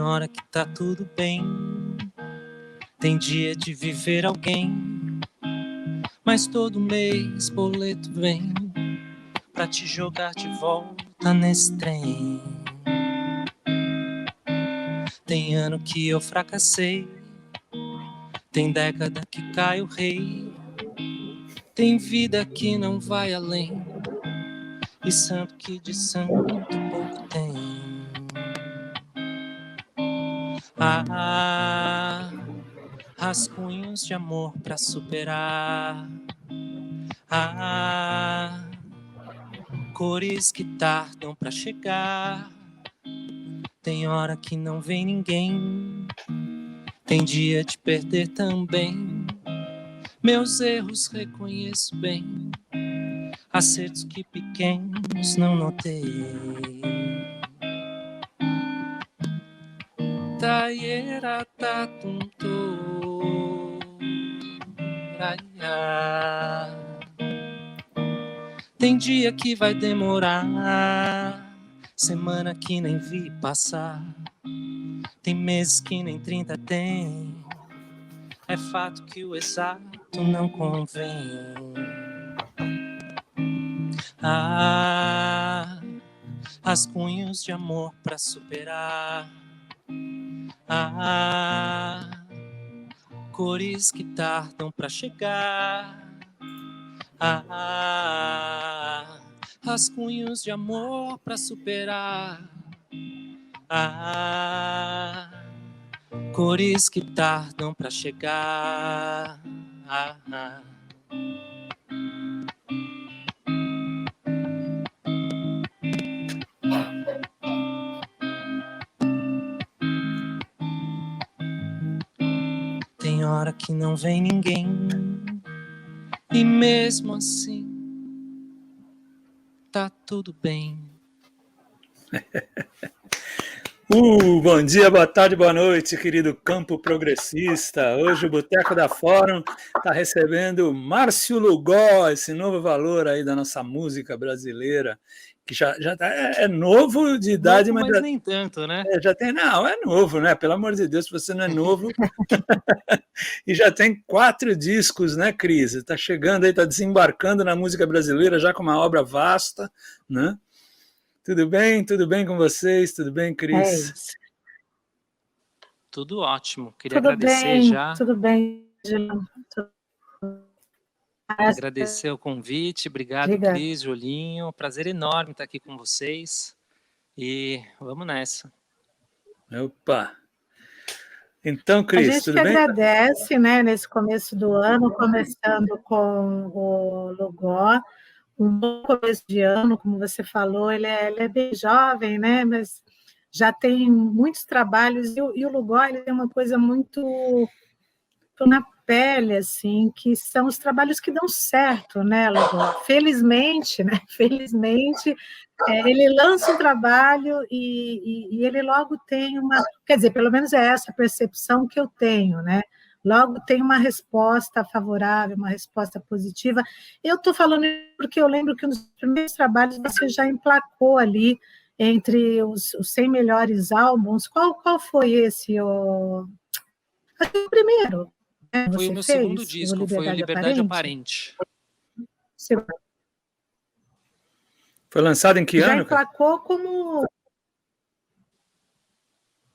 hora que tá tudo bem, tem dia de viver alguém, mas todo mês boleto vem pra te jogar de volta nesse trem. Tem ano que eu fracassei, tem década que cai o rei, tem vida que não vai além, e santo que de santo pouco tem. Ah, rascunhos de amor pra superar. Ah, cores que tardam pra chegar. Tem hora que não vem ninguém, tem dia de perder também. Meus erros reconheço bem, acertos que pequenos não notei. Taiera tatunto raiá. Tem dia que vai demorar, semana que nem vi passar, tem meses que nem 30 tem. É fato que o exato não convém. Ah, rascunhos de amor pra superar. Ah, cores que tardam pra chegar. Ah, rascunhos de amor pra superar. Ah, cores que tardam pra chegar. Ah. Tem hora que não vem ninguém, e mesmo assim tá tudo bem. Bom dia, boa tarde, boa noite, querido campo progressista. Hoje o Boteco da Fórum está recebendo Márcio Lugó, esse novo valor aí da nossa música brasileira, que já é novo de idade, novo, mas já, nem tanto, né? Já tem, não, é novo, né? Pelo amor de Deus, se você não é novo. E já tem 4 discos, né, Cris? Está chegando aí, está desembarcando na música brasileira já com uma obra vasta, né? Tudo bem? Tudo bem com vocês? Tudo bem, Cris? Tudo ótimo. Queria agradecer já. Tudo bem, agradecer o convite. Obrigado, Cris, Jolinho. Prazer enorme estar aqui com vocês. E vamos nessa. Opa! Então, Cris, tudo bem? A gente que agradece, né, nesse começo do ano, começando com o Lugó, um bom começo de ano, como você falou, ele é bem jovem, né, mas já tem muitos trabalhos, e o Lugó, ele tem uma coisa muito na pele, assim, que são os trabalhos que dão certo, né, Lugó? Felizmente, né, ele lança um trabalho e ele logo tem uma... Quer dizer, pelo menos é essa a percepção que eu tenho, né? Logo tem uma resposta favorável, uma resposta positiva. Eu estou falando porque eu lembro que nos primeiros trabalhos você já emplacou ali entre os 100 melhores álbuns. Qual foi esse? O primeiro? Foi o meu segundo disco, foi o Liberdade Aparente. Foi lançado em que ano? Já emplacou como...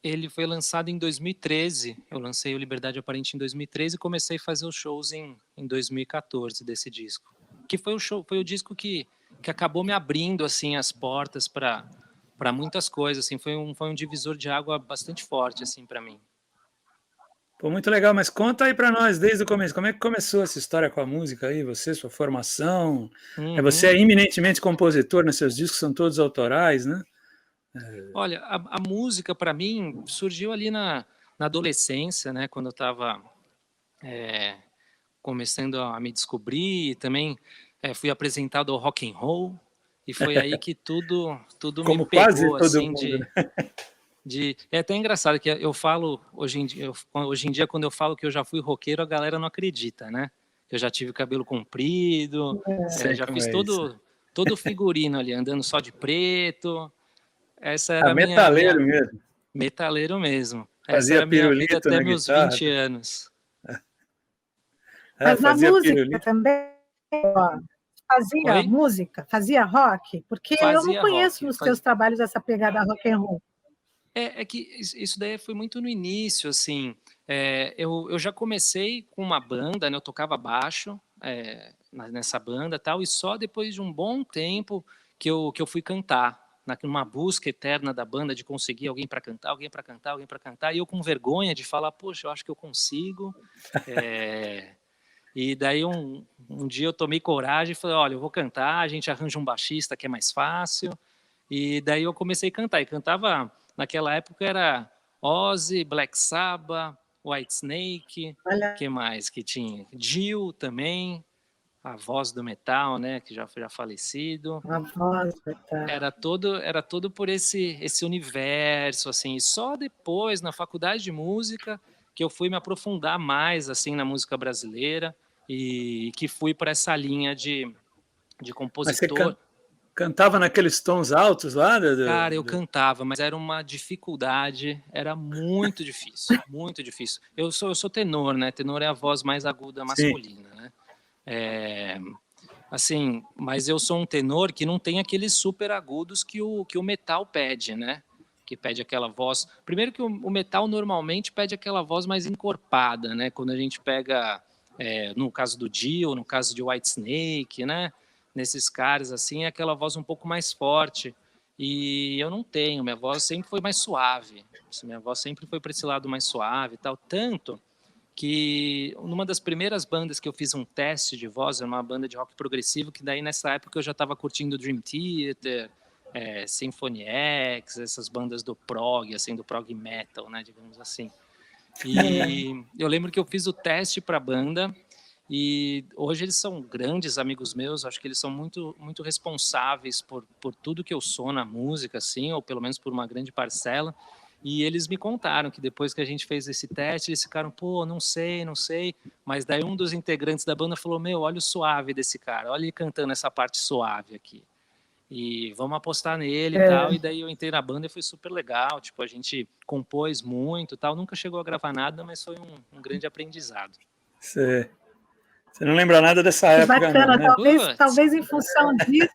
Ele foi lançado em 2013. Eu lancei o Liberdade Aparente em 2013 e comecei a fazer os shows em 2014 desse disco. Que foi o disco que acabou me abrindo assim as portas para muitas coisas. Assim, foi um divisor de água bastante forte assim para mim. Pô, muito legal, mas conta aí para nós desde o começo, como é que começou essa história com a música aí, você, sua formação, você é eminentemente compositor, né? Seus discos são todos autorais, né? Olha, a música para mim surgiu ali na adolescência, né? Quando eu estava começando a me descobrir, também fui apresentado ao rock and roll e foi aí que tudo como me pegou, quase todo assim, mundo, né? É até engraçado que eu falo hoje em dia, quando eu falo que eu já fui roqueiro, a galera não acredita, né? Eu já tive cabelo comprido, já fiz todo figurino ali, andando só de preto. Essa era metaleiro minha... mesmo. Metaleiro mesmo. Essa Fazia era a minha vida pirulito até na meus guitarra. 20 anos. Mas na Fazia música pirulito. também, ó, fazia Oi? música, fazia rock? Porque eu não Fazia conheço rock. nos teus trabalhos essa pegada rock and roll. É que isso daí foi muito no início, assim. Eu já comecei com uma banda, né? Eu tocava baixo nessa banda, tal, e só depois de um bom tempo que eu fui cantar, numa busca eterna da banda de conseguir alguém para cantar, alguém para cantar, alguém para cantar, e eu com vergonha de falar, poxa, eu acho que eu consigo. E daí um dia eu tomei coragem e falei, olha, eu vou cantar, a gente arranja um baixista que é mais fácil. E daí eu comecei a cantar. E cantava, naquela época era Ozzy, Black Sabbath, Whitesnake, Olha, que mais que tinha? Dio também, a voz do metal, né, que já falecido. a voz, tá. Era todo por esse universo, assim. E só depois, na faculdade de música, que eu fui me aprofundar mais, assim, na música brasileira e que fui para essa linha de Mas você compositor. cantava naqueles tons altos lá? Cara, eu cantava, mas era uma dificuldade, era muito difícil, muito difícil. Eu sou tenor, né? Tenor é a voz mais aguda Sim. masculina, né? Assim, mas eu sou um tenor que não tem aqueles super agudos que o metal pede, né? Que pede aquela voz. Primeiro que o metal normalmente pede aquela voz mais encorpada, né? Quando a gente pega, no caso do Dio, no caso de Whitesnake, né? Nesses caras, assim, é aquela voz um pouco mais forte. E eu não tenho, minha voz sempre foi mais suave. Minha voz sempre foi para esse lado mais suave e tal. Tanto que numa das primeiras bandas que eu fiz um teste de voz, era uma banda de rock progressivo, que daí nessa época eu já estava curtindo Dream Theater, Symphony X, essas bandas do prog, assim, do prog metal, né, digamos assim. E eu lembro que eu fiz o teste para a banda e hoje eles são grandes amigos meus, acho que eles são muito, muito responsáveis por tudo que eu sou na música, assim, ou pelo menos por uma grande parcela. E eles me contaram que depois que a gente fez esse teste, eles ficaram, pô, não sei, não sei. Mas daí um dos integrantes da banda falou, meu, olha o suave desse cara, olha ele cantando essa parte suave aqui. E vamos apostar nele e tal. E daí eu entrei na banda e foi super legal. Tipo, a gente compôs muito e tal. Nunca chegou a gravar nada, mas foi um grande aprendizado. Você não lembra nada dessa Que época, bacana, não, né? talvez em função disso,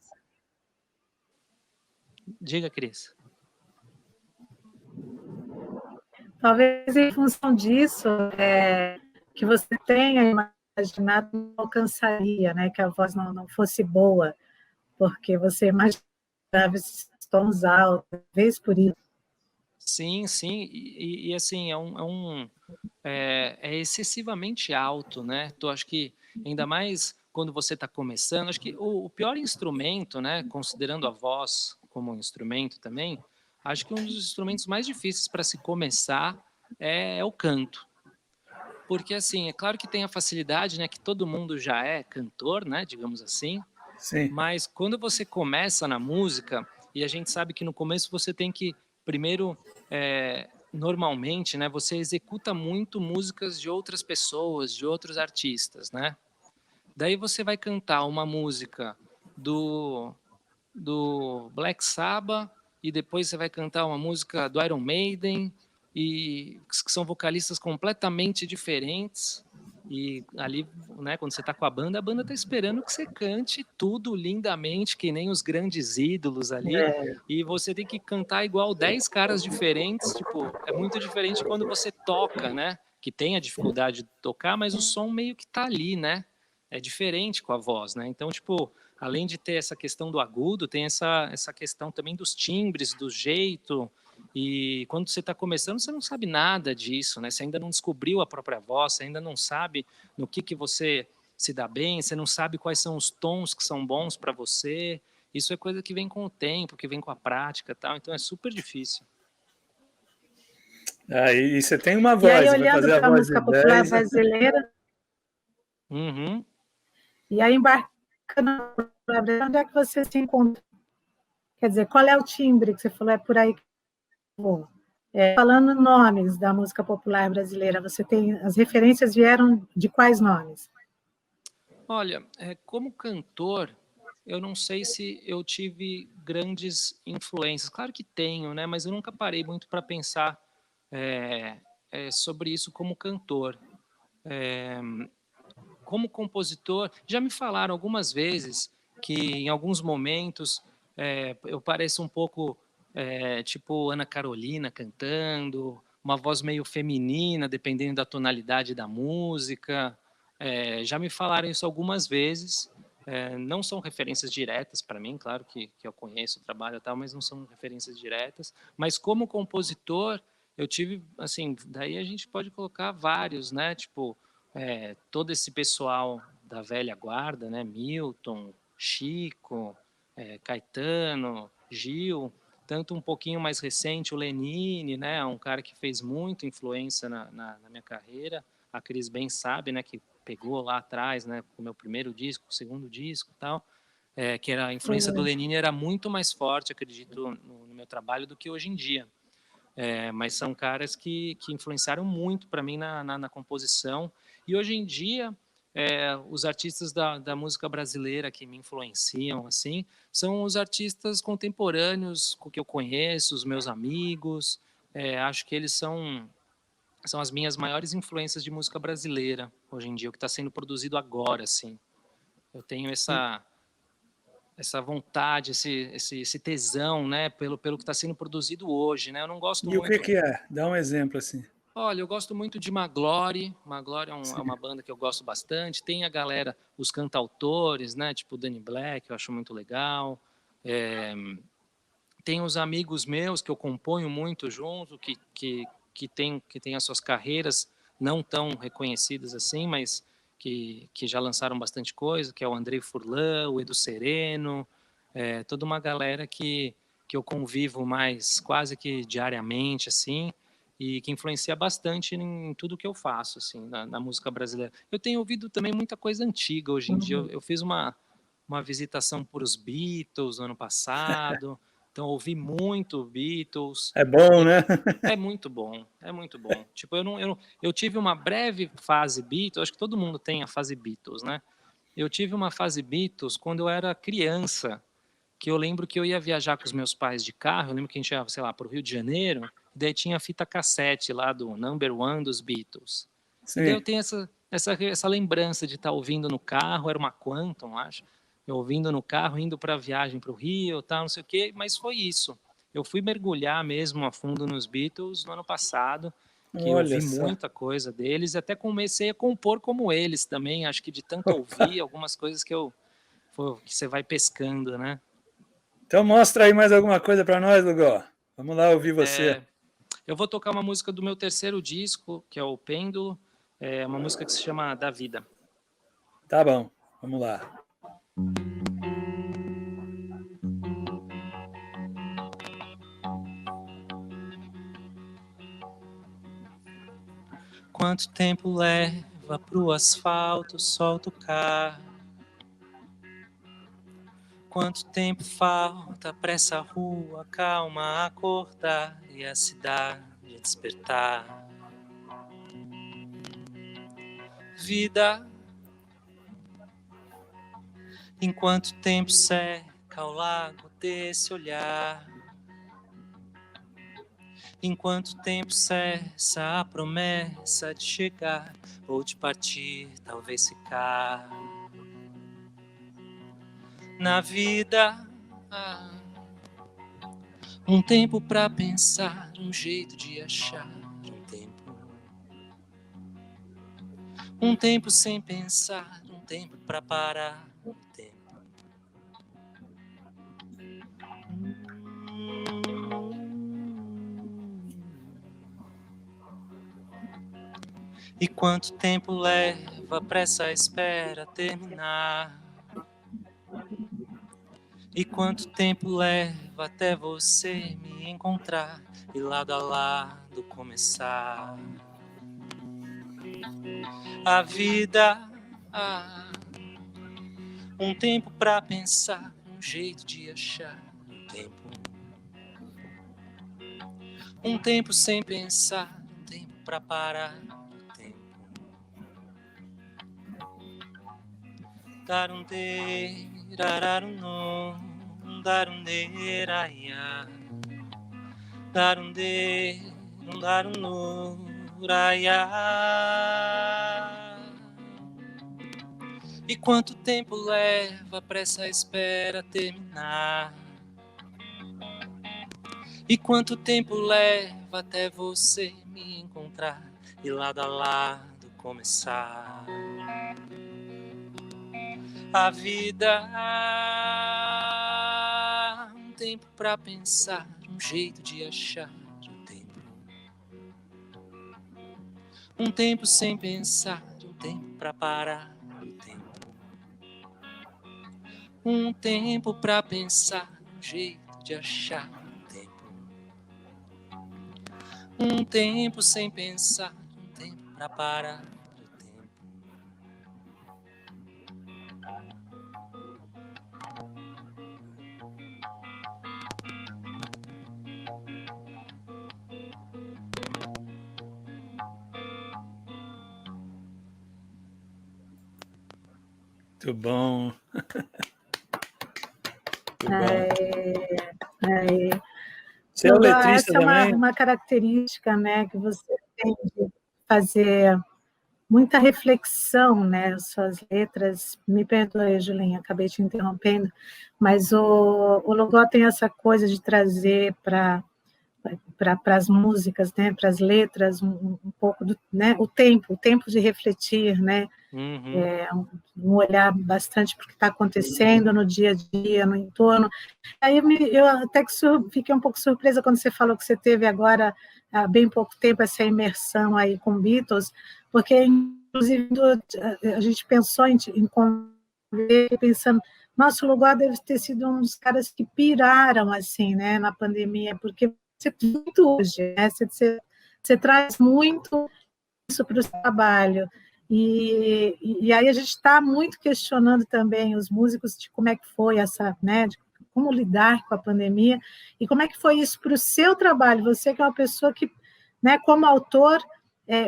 Diga, Cris. que você tenha imaginado não alcançaria, né? Que a voz não fosse boa, porque você imaginava esses tons altos, talvez por isso. Sim, sim. E assim, é excessivamente alto, né? Então, acho que ainda mais quando você está começando, acho que o pior instrumento, né? Considerando a voz como um instrumento também, acho que um dos instrumentos mais difíceis para se começar é o canto. Porque, assim, é claro que tem a facilidade, né? Que todo mundo já é cantor, né? Digamos assim. Sim. Mas quando você começa na música, e a gente sabe que no começo você tem que, primeiro, normalmente, né? Você executa muito músicas de outras pessoas, de outros artistas, né? Daí você vai cantar uma música do Black Sabbath e depois você vai cantar uma música do Iron Maiden e que são vocalistas completamente diferentes e ali, né, quando você está com a banda está esperando que você cante tudo lindamente, que nem os grandes ídolos ali, e você tem que cantar igual 10 caras diferentes, tipo, é muito diferente quando você toca, né, que tem a dificuldade de tocar, mas o som meio que tá ali, né, é diferente com a voz, né, então, tipo, além de ter essa questão do agudo, tem essa questão também dos timbres, do jeito. E quando você está começando, você não sabe nada disso, né? Você ainda não descobriu a própria voz, você ainda não sabe no que você se dá bem, você não sabe quais são os tons que são bons para você. Isso é coisa que vem com o tempo, que vem com a prática, tal. Então é super difícil. E você tem uma E aí, voz, vai olhando fazer a para a voz de música popular 10. brasileira, Uhum. e aí embarcando, onde é que você se encontra? Quer dizer, qual é o timbre que você falou? É por aí que eu vou. Falando nomes da música popular brasileira, você tem as referências vieram de quais nomes? Olha, como cantor, eu não sei se eu tive grandes influências. Claro que tenho, né? Mas eu nunca parei muito para pensar sobre isso como cantor. Como compositor, já me falaram algumas vezes que em alguns momentos eu pareço um pouco tipo Ana Carolina cantando, uma voz meio feminina, dependendo da tonalidade da música. Já me falaram isso algumas vezes. Não são referências diretas para mim, claro que eu conheço o trabalho e tal, mas não são referências diretas. Mas como compositor, eu tive, assim, daí a gente pode colocar vários, né? Tipo, todo esse pessoal da velha guarda, né? Milton, Chico, Caetano, Gil, tanto um pouquinho mais recente, o Lenine, né? Um cara que fez muita influência na minha carreira. A Cris bem sabe, né? Que pegou lá atrás, né? Com o meu primeiro disco, o segundo disco, e tal. Que a influência do Lenine era muito mais forte, acredito, no meu trabalho do que hoje em dia. Mas são caras que influenciaram muito para mim na composição. E hoje em dia, os artistas da música brasileira que me influenciam, assim, são os artistas contemporâneos que eu conheço, os meus amigos. Acho que eles são as minhas maiores influências de música brasileira hoje em dia, o que está sendo produzido agora, assim. Eu tenho essa vontade, esse tesão, né, pelo que está sendo produzido hoje, né? Eu não gosto E o que muito. que é? Dá um exemplo assim. Olha, eu gosto muito de Magloire. Magloire é Sim. uma banda que eu gosto bastante. Tem a galera, os cantautores, né, tipo Danny Black, eu acho muito legal. Tem os amigos meus que eu componho muito junto, que tem as suas carreiras não tão reconhecidas assim, mas que já lançaram bastante coisa, que é o Andrei Furlan, o Edu Sereno, toda uma galera que eu convivo mais quase que diariamente, assim, e que influencia bastante em tudo que eu faço, assim, na música brasileira. Eu tenho ouvido também muita coisa antiga hoje em dia. Eu fiz uma visitação por os Beatles no ano passado, então ouvi muito Beatles. É bom, né? É muito bom, é muito bom. Tipo, eu tive uma breve fase Beatles, acho que todo mundo tem a fase Beatles, né? Eu tive uma fase Beatles quando eu era criança, que eu lembro que eu ia viajar com os meus pais de carro, eu lembro que a gente ia, sei lá, para o Rio de Janeiro, e daí tinha a fita cassete lá do Number One dos Beatles. E daí eu Sim. tenho essa lembrança de estar ouvindo no carro, era uma Quantum, acho, eu ouvindo no carro, indo para a viagem para o Rio, tal, não sei o quê, mas foi isso. Eu fui mergulhar mesmo a fundo nos Beatles no ano passado, que eu Olha vi só. muita coisa deles, e até comecei a compor como eles também, acho que de tanto ouvir algumas coisas que você vai pescando, né? Então mostra aí mais alguma coisa para nós, Lugó. Vamos lá ouvir você. Eu vou tocar uma música do meu terceiro disco, que é o Pêndulo, uma música que se chama Da Vida. Tá bom, vamos lá. Quanto tempo leva pro asfalto sol tocar? Quanto tempo falta pra essa rua calma acordar e a cidade despertar? Vida, em quanto tempo seca o lago desse olhar? Em quanto tempo cessa a promessa de chegar ou de partir, talvez ficar? Na vida, um tempo pra pensar, um jeito de achar um tempo. Um tempo sem pensar, um tempo pra parar um tempo. E quanto tempo leva pra essa espera terminar? E quanto tempo leva até você me encontrar e lado a lado começar? A vida, um tempo pra pensar, um jeito de achar um tempo. Um tempo sem pensar, um tempo pra parar o tempo. Dar um tempo. rararuno, darunde, raia, darunde, darunu, raia. E quanto tempo leva pra essa espera terminar? E quanto tempo leva até você me encontrar e lado a lado começar a vida? Um tempo pra pensar, um jeito de achar um tempo. Um tempo sem pensar, um tempo pra parar o tempo. Um tempo pra pensar, um jeito de achar um tempo. Um tempo sem pensar, um tempo pra parar o tempo. Muito bom. Muito bom. Você é o Lugó, letrista essa é também? uma característica, né, que você tem de fazer muita reflexão, né? Suas letras, me perdoe, Julinha, acabei te interrompendo, mas o Lugó tem essa coisa de trazer para as músicas, né, para as letras, um pouco do, né, o tempo de refletir, né, um olhar bastante para o que está acontecendo no dia a dia, no entorno. Aí eu até que fiquei um pouco surpresa quando você falou que você teve agora, há bem pouco tempo, essa imersão aí com Beatles, porque, inclusive, a gente pensou em pensando, nosso lugar deve ter sido um dos caras que piraram, assim, né, na pandemia, porque você muito hoje, né, você traz muito isso para o trabalho. E aí a gente está muito questionando também os músicos de como é que foi essa, né, de como lidar com a pandemia, e como é que foi isso para o seu trabalho, você que é uma pessoa que, né, como autor,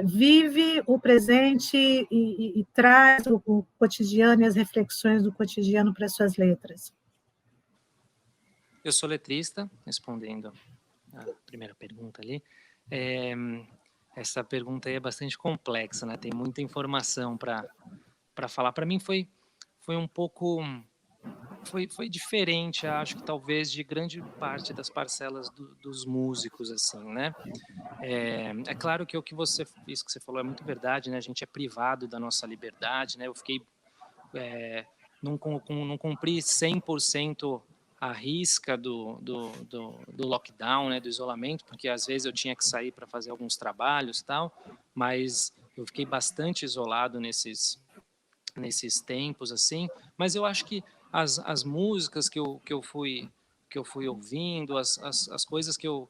vive o presente e traz o cotidiano e as reflexões do cotidiano para as suas letras. Eu sou letrista, respondendo a primeira pergunta ali. Essa pergunta aí é bastante complexa, né? Tem muita informação para falar. Para mim foi um pouco... Foi diferente, acho que talvez de grande parte das parcelas dos músicos, assim, né? É claro que isso que você falou é muito verdade, né? A gente é privado da nossa liberdade, né? Eu fiquei... não cumpri 100% a risca do lockdown, né, do isolamento, porque às vezes eu tinha que sair para fazer alguns trabalhos e tal, mas eu fiquei bastante isolado nesses tempos, assim. Mas eu acho que as músicas que eu fui ouvindo, as coisas que eu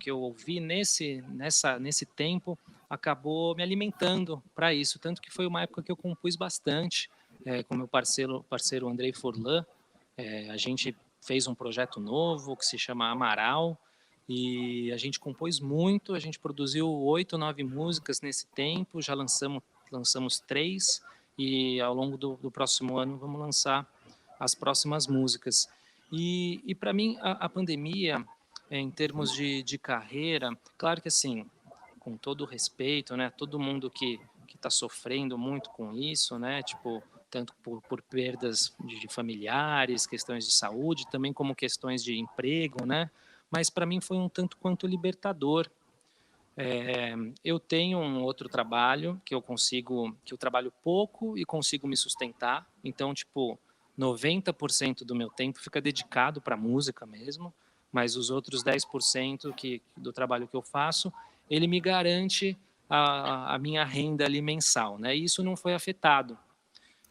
ouvi nesse tempo, acabou me alimentando para isso, tanto que foi uma época que eu compus bastante, com meu parceiro Andrei Forlan. A gente fez um projeto novo que se chama Amaral, e a gente compôs muito, a gente produziu 8, 9 músicas nesse tempo, já lançamos 3, e ao longo do próximo ano vamos lançar as próximas músicas. E para mim, a pandemia, em termos de carreira, claro que assim, com todo o respeito, né, todo mundo que está sofrendo muito com isso, né, tipo, tanto por perdas de familiares, questões de saúde, também como questões de emprego, né, mas para mim foi um tanto quanto libertador. Eu tenho um outro trabalho que eu trabalho pouco e consigo me sustentar, então, tipo, 90% do meu tempo fica dedicado para música mesmo, mas os outros 10% do trabalho que eu faço, ele me garante a minha renda ali mensal, né? E isso não foi afetado.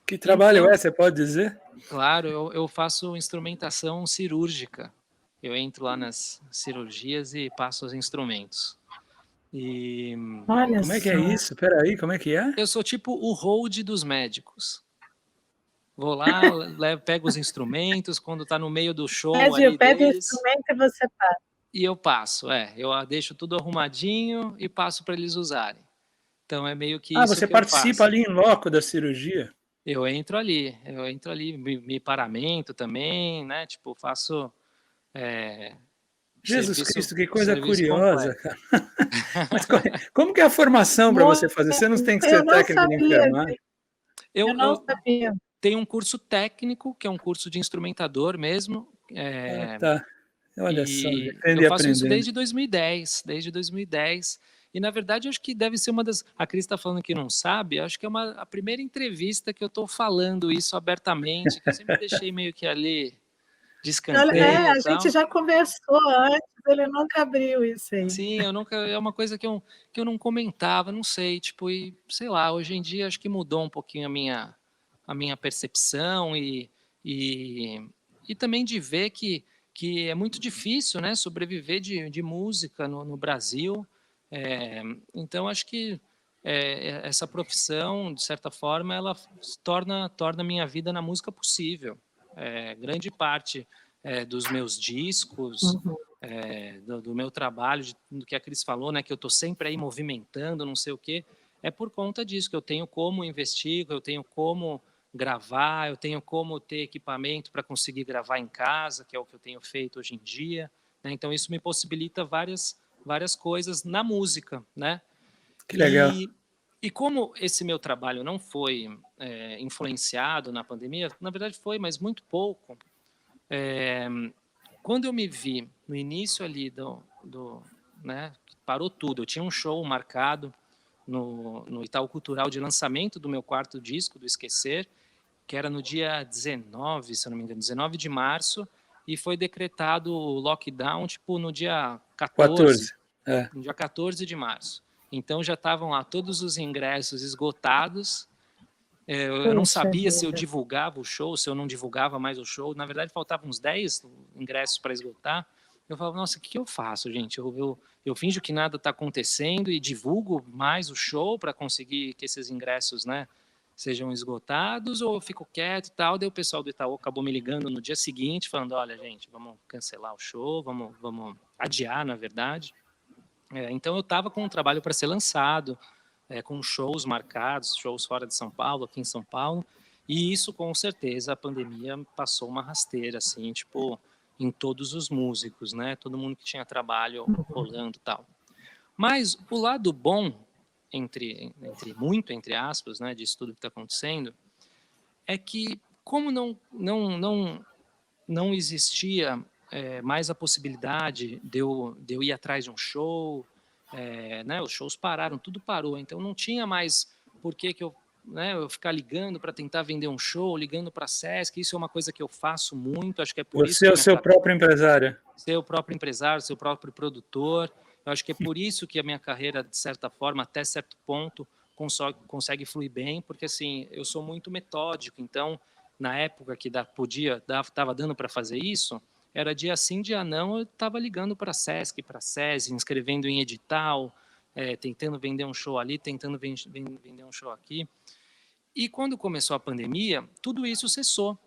Que trabalho Então, você pode dizer? claro, eu faço instrumentação cirúrgica. Eu entro lá nas cirurgias e passo os instrumentos. E Olha Como é que é só. isso? Espera aí, como é que é? eu sou tipo o hold dos médicos. Vou lá, pego os instrumentos, quando está no meio do show ali Pede o deles, instrumento e você passa. e eu passo. Eu deixo tudo arrumadinho e passo para eles usarem. Então é meio que isso Você que eu participa faço. ali em loco da cirurgia? eu entro ali, me paramento também, né? Tipo, faço Jesus Cristo, que coisa serviço curiosa, completo. cara. Mas como que é a formação para você fazer? Você não tem que Eu ser não técnico de sabia, enfermagem? eu Eu, não eu sabia. tenho um curso técnico, que é um curso de instrumentador mesmo, Ah, tá. Olha só, e vivendo eu e faço isso aprendendo. desde 2010, desde 2010. E, na verdade, eu acho que deve ser uma das... A Cris está falando que não sabe, acho que é a primeira entrevista que eu estou falando isso abertamente, que eu sempre deixei meio que ali de escanteio e A gente tal. já conversou antes, ele nunca abriu isso aí. Sim, eu nunca... É uma coisa que eu não comentava, não sei, tipo, e sei lá, hoje em dia acho que mudou um pouquinho a minha percepção e, e também de ver que é muito difícil, né, sobreviver de música no Brasil. Então, acho que essa profissão, de certa forma, ela torna a minha vida na música possível. Grande parte dos meus discos, Uhum. do meu trabalho, do que a Cris falou, né, que eu estou sempre aí movimentando, não sei o quê, é por conta disso, que eu tenho como investir, eu tenho como gravar, eu tenho como ter equipamento para conseguir gravar em casa, que é o que eu tenho feito hoje em dia, né? Então isso me possibilita várias coisas na música, né? Que legal. E como esse meu trabalho não foi influenciado na pandemia, na verdade foi, mas muito pouco. Quando eu me vi no início ali né, parou tudo, eu tinha um show marcado no Itaú Cultural de lançamento do meu quarto disco, do Esquecer, que era no dia 19, se eu não me engano, 19 de março, e foi decretado o lockdown, tipo, no dia 14, 14. É. no dia 14 de março. Então já estavam lá todos os ingressos esgotados. Eu não Puxa sabia se eu vida. divulgava o show, se eu não divulgava mais o show. Na verdade, faltavam uns 10 ingressos para esgotar. Eu falava, nossa, o que eu faço, gente? Eu finjo que nada está acontecendo e divulgo mais o show para conseguir que esses ingressos, né, sejam esgotados, ou eu fico quieto e tal. Daí o pessoal do Itaú acabou me ligando no dia seguinte, falando, olha, gente, vamos cancelar o show, vamos adiar, na verdade. Então eu estava com um trabalho para ser lançado, com shows marcados, shows fora de São Paulo, aqui em São Paulo, e isso com certeza a pandemia passou uma rasteira, assim, tipo, em todos os músicos, né? Todo mundo que tinha trabalho rolando e tal. Mas o lado bom, entre aspas, né, disso tudo que está acontecendo, é que como não existia mais a possibilidade de eu ir atrás de um show, né, os shows pararam, tudo parou, então não tinha mais por que eu ficar ligando para tentar vender um show, ligando para a Sesc, isso é uma coisa que eu faço muito, acho que é por isso Você é que o seu próprio empresário. ser o próprio empresário, ser o próprio produtor, eu acho que é por isso que a minha carreira, de certa forma, até certo ponto, consegue fluir bem, porque assim, eu sou muito metódico, então, na época que estava dando para fazer isso, era dia sim, dia não, eu estava ligando para a Sesc, para a SESI, inscrevendo em edital, tentando vender um show ali, tentando vender um show aqui. E quando começou a pandemia, tudo isso cessou.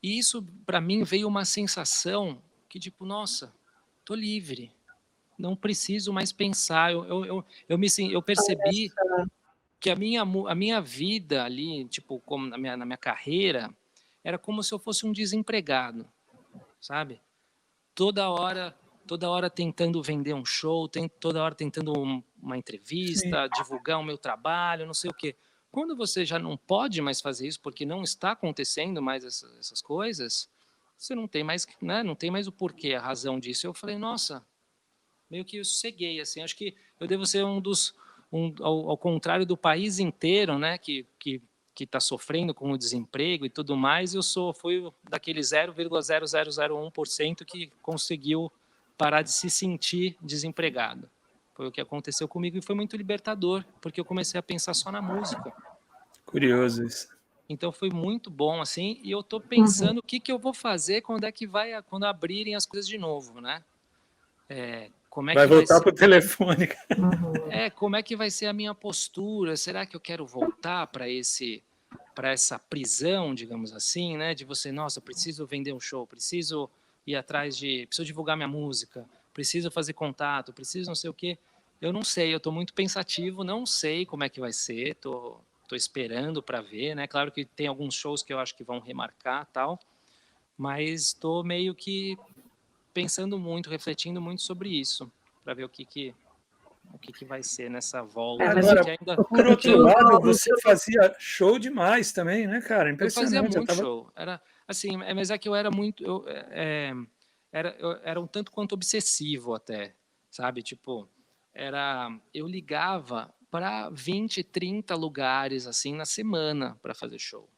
E isso, para mim, veio uma sensação que, tipo, nossa, tô livre, não preciso mais pensar. Eu percebi que a minha vida ali, tipo, como na minha carreira, era como se eu fosse um desempregado, sabe? Toda hora, toda hora tentando vender um show, toda hora tentando uma Sim. entrevista, divulgar o meu trabalho, não sei o quê. Quando você já não pode mais fazer isso porque não está acontecendo mais essas coisas, você não tem mais, né, não tem mais o porquê, a razão disso. Eu falei, nossa, meio que eu sosseguei, assim, acho que eu devo ser ao contrário do país inteiro, né, que está sofrendo com o desemprego e tudo mais, fui daquele 0,0001% que conseguiu parar de se sentir desempregado. Foi o que aconteceu comigo e foi muito libertador, porque eu comecei a pensar só na música. Curioso isso. Então foi muito bom, assim, e eu estou Uhum. pensando o que eu vou fazer quando abrirem as coisas de novo, né? Como é Vai que vai voltar ser? para o telefone. Uhum. Como é que vai ser a minha postura? Será que eu quero voltar para essa prisão, digamos assim, né? De você, nossa, preciso vender um show, preciso ir preciso divulgar minha música, preciso fazer contato, preciso não sei o quê. Eu não sei, eu estou muito pensativo, não sei como é que vai ser, tô tô esperando para ver, né? Claro que tem alguns shows que eu acho que vão remarcar tal, mas estou meio que pensando muito, refletindo muito sobre isso, para ver o que vai ser nessa volta, Mas assim, Agora, que ainda por o que outro o lado, Lugol, você fazia show demais também, né, cara? eu fazia Impressionante. Eu muito tava... show. Era assim, mas é que eu era muito, eu era um tanto quanto obsessivo até, sabe? Tipo, eu ligava para 20, 30 lugares assim na semana para fazer show,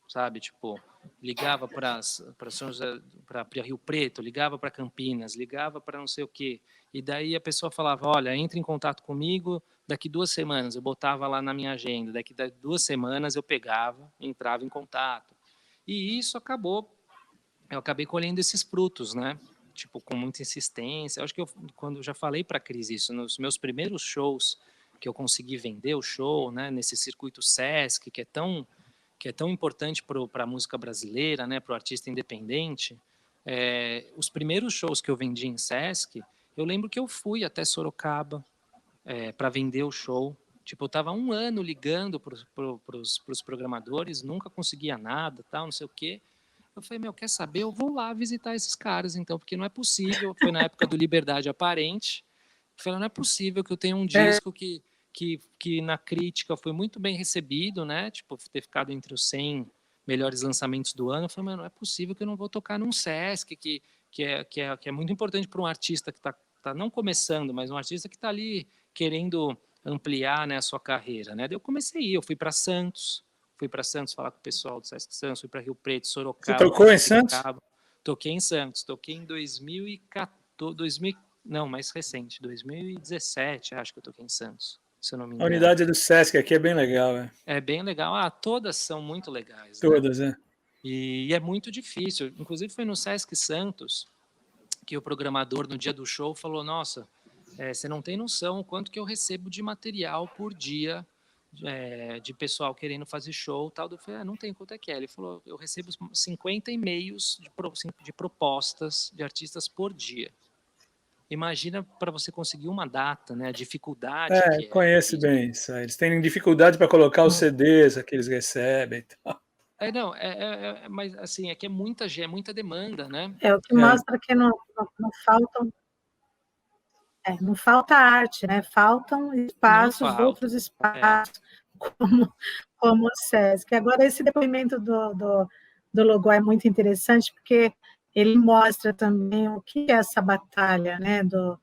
sabe? Tipo, ligava para São José, para Rio Preto, ligava para Campinas, ligava para não sei o quê. E daí a pessoa falava, olha, entre em contato comigo daqui 2 semanas. Eu botava lá na minha agenda, daqui 2 semanas eu pegava, entrava em contato. E isso eu acabei colhendo esses frutos, né? Tipo, com muita insistência. Eu acho que quando eu já falei para a Cris isso, nos meus primeiros shows, que eu consegui vender o show, né? Nesse circuito Sesc, que é tão importante para a música brasileira, né, para o artista independente, os primeiros shows que eu vendi em Sesc, eu lembro que eu fui até Sorocaba para vender o show. Tipo, eu estava 1 ano ligando para os programadores, nunca conseguia nada, tal, não sei o quê. Eu falei, meu, quer saber? Eu vou lá visitar esses caras, então, porque não é possível. Foi na época do Liberdade Aparente. Eu falei, não é possível que eu tenha um disco que na crítica foi muito bem recebido, né? Tipo, ter ficado entre os 100 melhores lançamentos do ano. Eu falei, mas não é possível que eu não vou tocar num Sesc, que é muito importante para um artista que tá não começando, mas um artista que está ali querendo ampliar, né, a sua carreira, né? Daí eu comecei a ir, eu fui para Santos falar com o pessoal do Sesc Santos, fui para Rio Preto, Você Sorocaba, tocou em Santos? Piracicaba. Toquei em Santos, toquei em 2014, não, mais recente, 2017, acho que eu toquei em Santos, se eu não me A engano. unidade do Sesc aqui é bem legal, é. É bem legal. Ah, todas são muito legais, né? Todas, é. E é muito difícil. Inclusive foi no Sesc Santos que o programador no dia do show falou: Nossa, você não tem noção o quanto que eu recebo de material por dia de pessoal querendo fazer show, tal. Eu falei: Não tem quanto é que é. Ele falou: Eu recebo 50 e-mails de propostas de artistas por dia. Imagina para você conseguir uma data, né? A dificuldade É, que é conheço isso. bem isso aí. Eles têm dificuldade para colocar os CDs que eles recebem e tal. Não, mas assim, é que é muita demanda, né? é o que É, mostra que não faltam, não falta arte, né? Faltam Não espaços, falta. outros É, espaços, como, como o SESC. Agora, esse depoimento do Logó é muito interessante, porque ele mostra também o que é essa batalha, né, do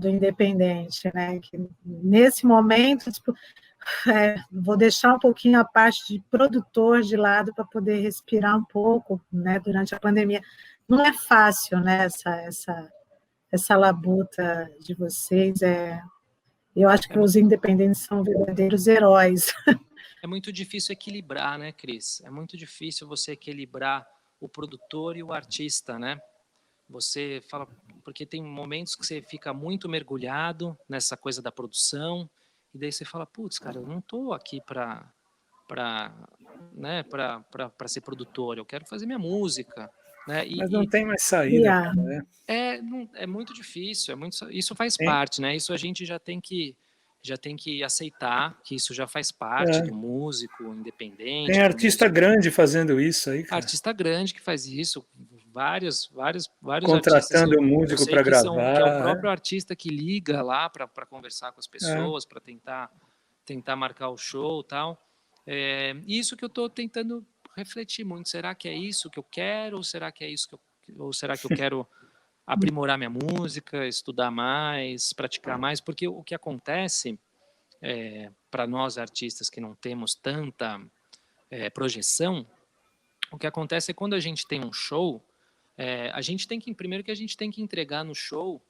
independente, né? Que nesse momento, tipo, vou deixar um pouquinho a parte de produtor de lado para poder respirar um pouco, né, durante a pandemia. Não é fácil, né, essa labuta de vocês. Eu acho é, que os independentes são verdadeiros heróis. é muito difícil equilibrar, né, Cris? É muito difícil você equilibrar o produtor e o artista, né? Você fala, porque tem momentos que você fica muito mergulhado nessa coisa da produção, e daí você fala, putz, cara, eu não tô aqui para né, para ser produtor, eu quero fazer minha música, né? mas não tem mais saída, cara. É muito difícil, isso faz Tem, parte, né? Isso a gente já tem que aceitar que isso já faz parte é, do músico tem independente, do artista músico, grande fazendo isso aí, cara. artista grande que faz isso, vários artistas Contratando eu músico sei para que é o gravar. próprio artista que liga lá para conversar com as É. pessoas, para tentar marcar o show, tal. Isso que eu estou tentando refletir muito. Será que é isso que eu quero? Ou será que é isso ou será que eu quero aprimorar minha música, estudar mais, praticar mais? Porque o que acontece para nós artistas que não temos tanta projeção, o que acontece é quando a gente tem um show, a gente tem que primeiro que a gente tem que entregar no show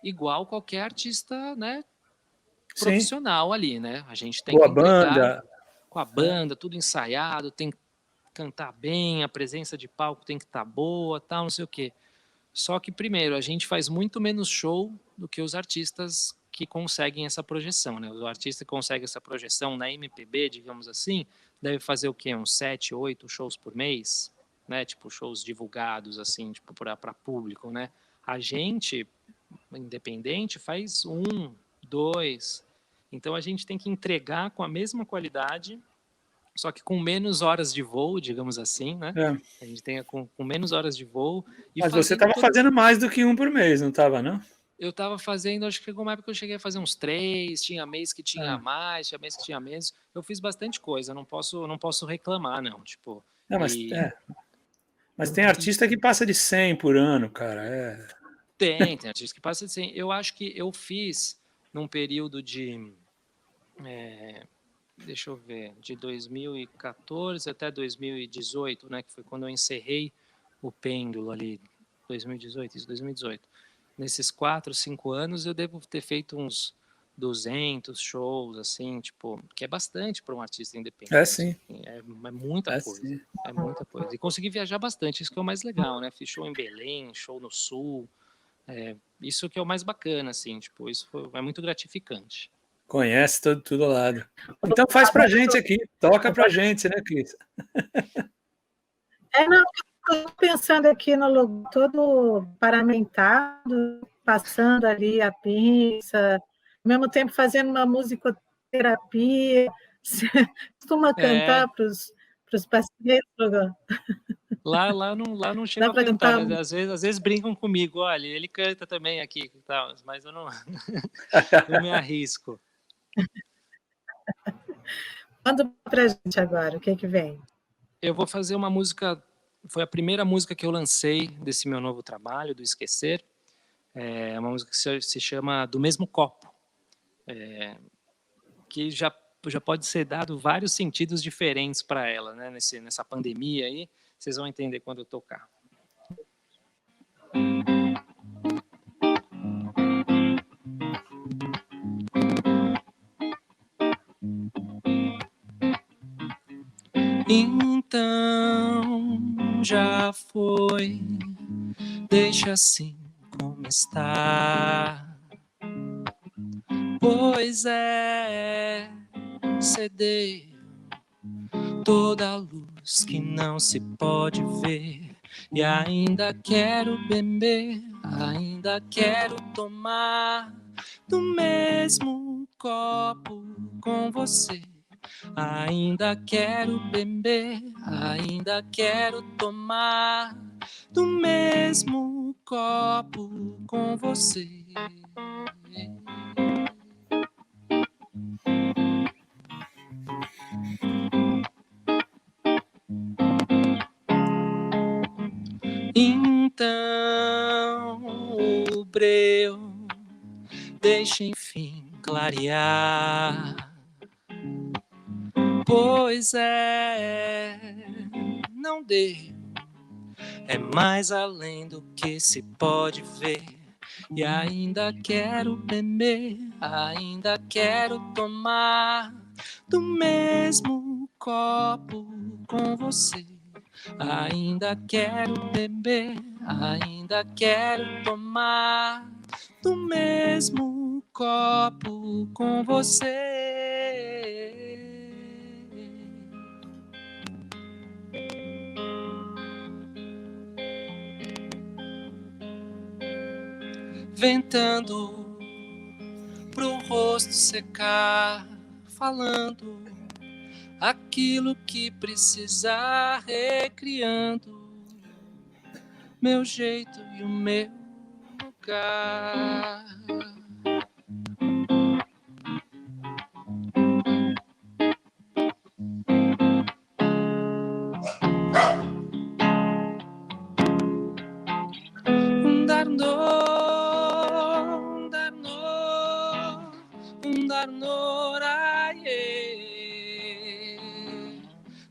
igual qualquer artista, né, Sim, profissional ali, né? A gente tem boa que entregar banda. com a Né? banda, tudo ensaiado, tem que cantar bem, a presença de palco tem que estar boa, tal, não sei o quê. Só que primeiro, a gente faz muito menos show do que os artistas que conseguem essa projeção, né? O artista que consegue essa projeção na MPB, digamos assim, deve fazer o quê? Uns 7, 8 shows por mês, né? Tipo, shows divulgados, assim, tipo, para público, né? A gente, independente, faz 1, 2. Então, a gente tem que entregar com a mesma qualidade só que com menos horas de voo, digamos assim, né? É. A gente tem com menos horas de voo. E Mas você fazendo estava fazendo mais do que um por mês, não estava, não? Eu estava fazendo, acho que chegou uma época que eu cheguei a fazer uns 3, tinha mês que tinha Ah. mais, tinha mês que tinha menos. Eu fiz bastante coisa, não posso reclamar, não. Tipo, Não, e mas tem artista que passa de 100 por ano, cara. tem artista que passa de 100. Eu acho que eu fiz num período de, deixa eu ver, de 2014 até 2018, né, que foi quando eu encerrei o Pêndulo ali, 2018. Nesses 4, 5 anos eu devo ter feito uns 200 shows, assim, tipo, que é bastante para um artista independente. Sim. Assim, é muita coisa. Sim. É muita coisa. E consegui viajar bastante, isso que é o mais legal, né? Fiz show em Belém, show no Sul. Isso que é o mais bacana, assim, tipo, é muito gratificante. Conhece tudo ao lado. Então faz pra gente aqui, toca pra gente, né, Cris? Não, estou pensando aqui no logo todo paramentado, passando ali a pinça, ao mesmo tempo fazendo uma musicoterapia. Você costuma cantar para os pacientes, Logan? Lá não chego Dá a para cantar, cantar? mas às vezes brincam comigo, olha, ele canta também aqui, tá, mas eu não, não me arrisco. Manda para a gente agora, o que vem? Eu vou fazer uma música, foi a primeira música que eu lancei desse meu novo trabalho, do Esquecer. É uma música que se chama Do Mesmo Copo, que já pode ser dado vários sentidos diferentes para ela, né? Nessa pandemia aí, vocês vão entender quando eu tocar. Então já foi, deixa assim como está. Pois ceder toda a luz que não se pode ver. E ainda quero beber, ainda quero tomar do mesmo copo com você. Ainda quero beber, ainda quero tomar do mesmo copo com você. Então o breu deixa enfim clarear. Pois não deu, é mais além do que se pode ver. E ainda quero beber, ainda quero tomar do mesmo copo com você. Ainda quero beber, ainda quero tomar do mesmo copo com você. Ventando pro rosto secar, falando aquilo que precisar, recriando meu jeito e o meu lugar.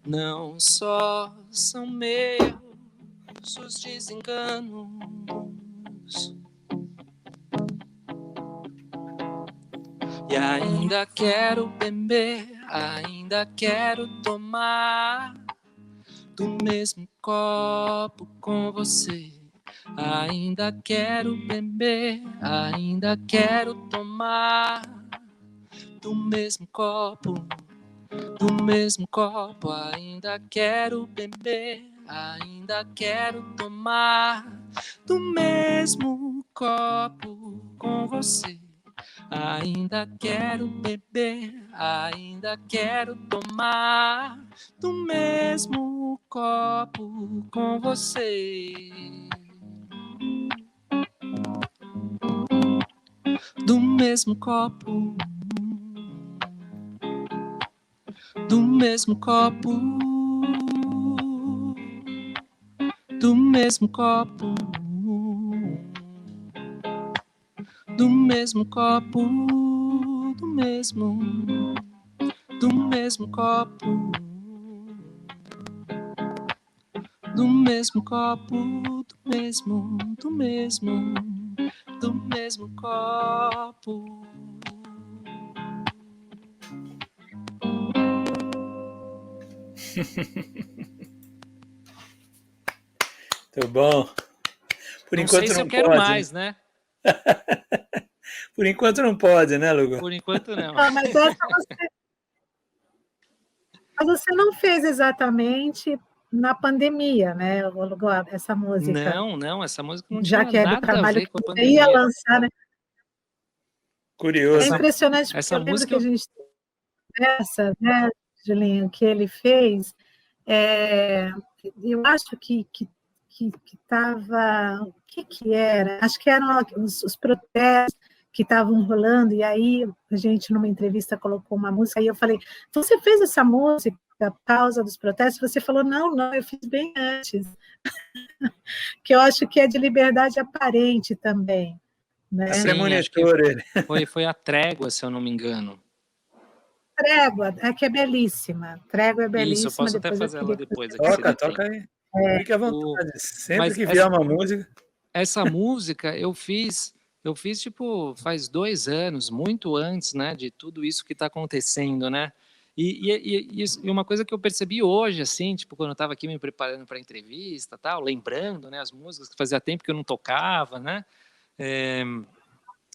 Não só são meus os desenganos, e ainda quero beber, ainda quero tomar do mesmo copo com você. Ainda quero beber, ainda quero tomar do mesmo copo, do mesmo copo. Ainda quero beber, ainda quero tomar do mesmo copo com você. Ainda quero beber, ainda quero tomar do mesmo copo com você. Do mesmo copo, do mesmo copo, do mesmo copo, do mesmo copo, do mesmo copo, do mesmo copo, do mesmo copo. Muito bom. Por Não enquanto sei se não eu quero pode, mais, né? Por enquanto não pode, né, Lugo? Por enquanto não. Ah, mas você não fez exatamente na pandemia, né, essa música, Não, essa música não já tinha que é do nada a trabalho ver que com a você ia pandemia. lançar, né? É Curioso. impressionante, porque Essa eu lembro que música a gente essa, né, Julinho, que ele fez, eu acho que estava, o que era? Acho que eram os protestos que estavam rolando, e aí a gente, numa entrevista, colocou uma música, e eu falei, você fez essa música por causa dos protestos? Você falou, não, eu fiz bem antes, que eu acho que é de liberdade aparente também, É né? sim, acho que premonitor ele. foi a Trégua, se eu não me engano. Trégua, que é belíssima, Trégua é Isso, eu belíssima, posso até depois eu fazer ela queria que depois você... aqui, se der Toca tempo. aí. Fique à O, vontade. Sempre mas que vier uma música. essa música eu fiz tipo faz 2 anos, muito antes, né, de tudo isso que está acontecendo, né? E uma coisa que eu percebi hoje, assim, tipo quando eu estava aqui me preparando para a entrevista, tal, lembrando, né, as músicas que fazia tempo que eu não tocava, né? É,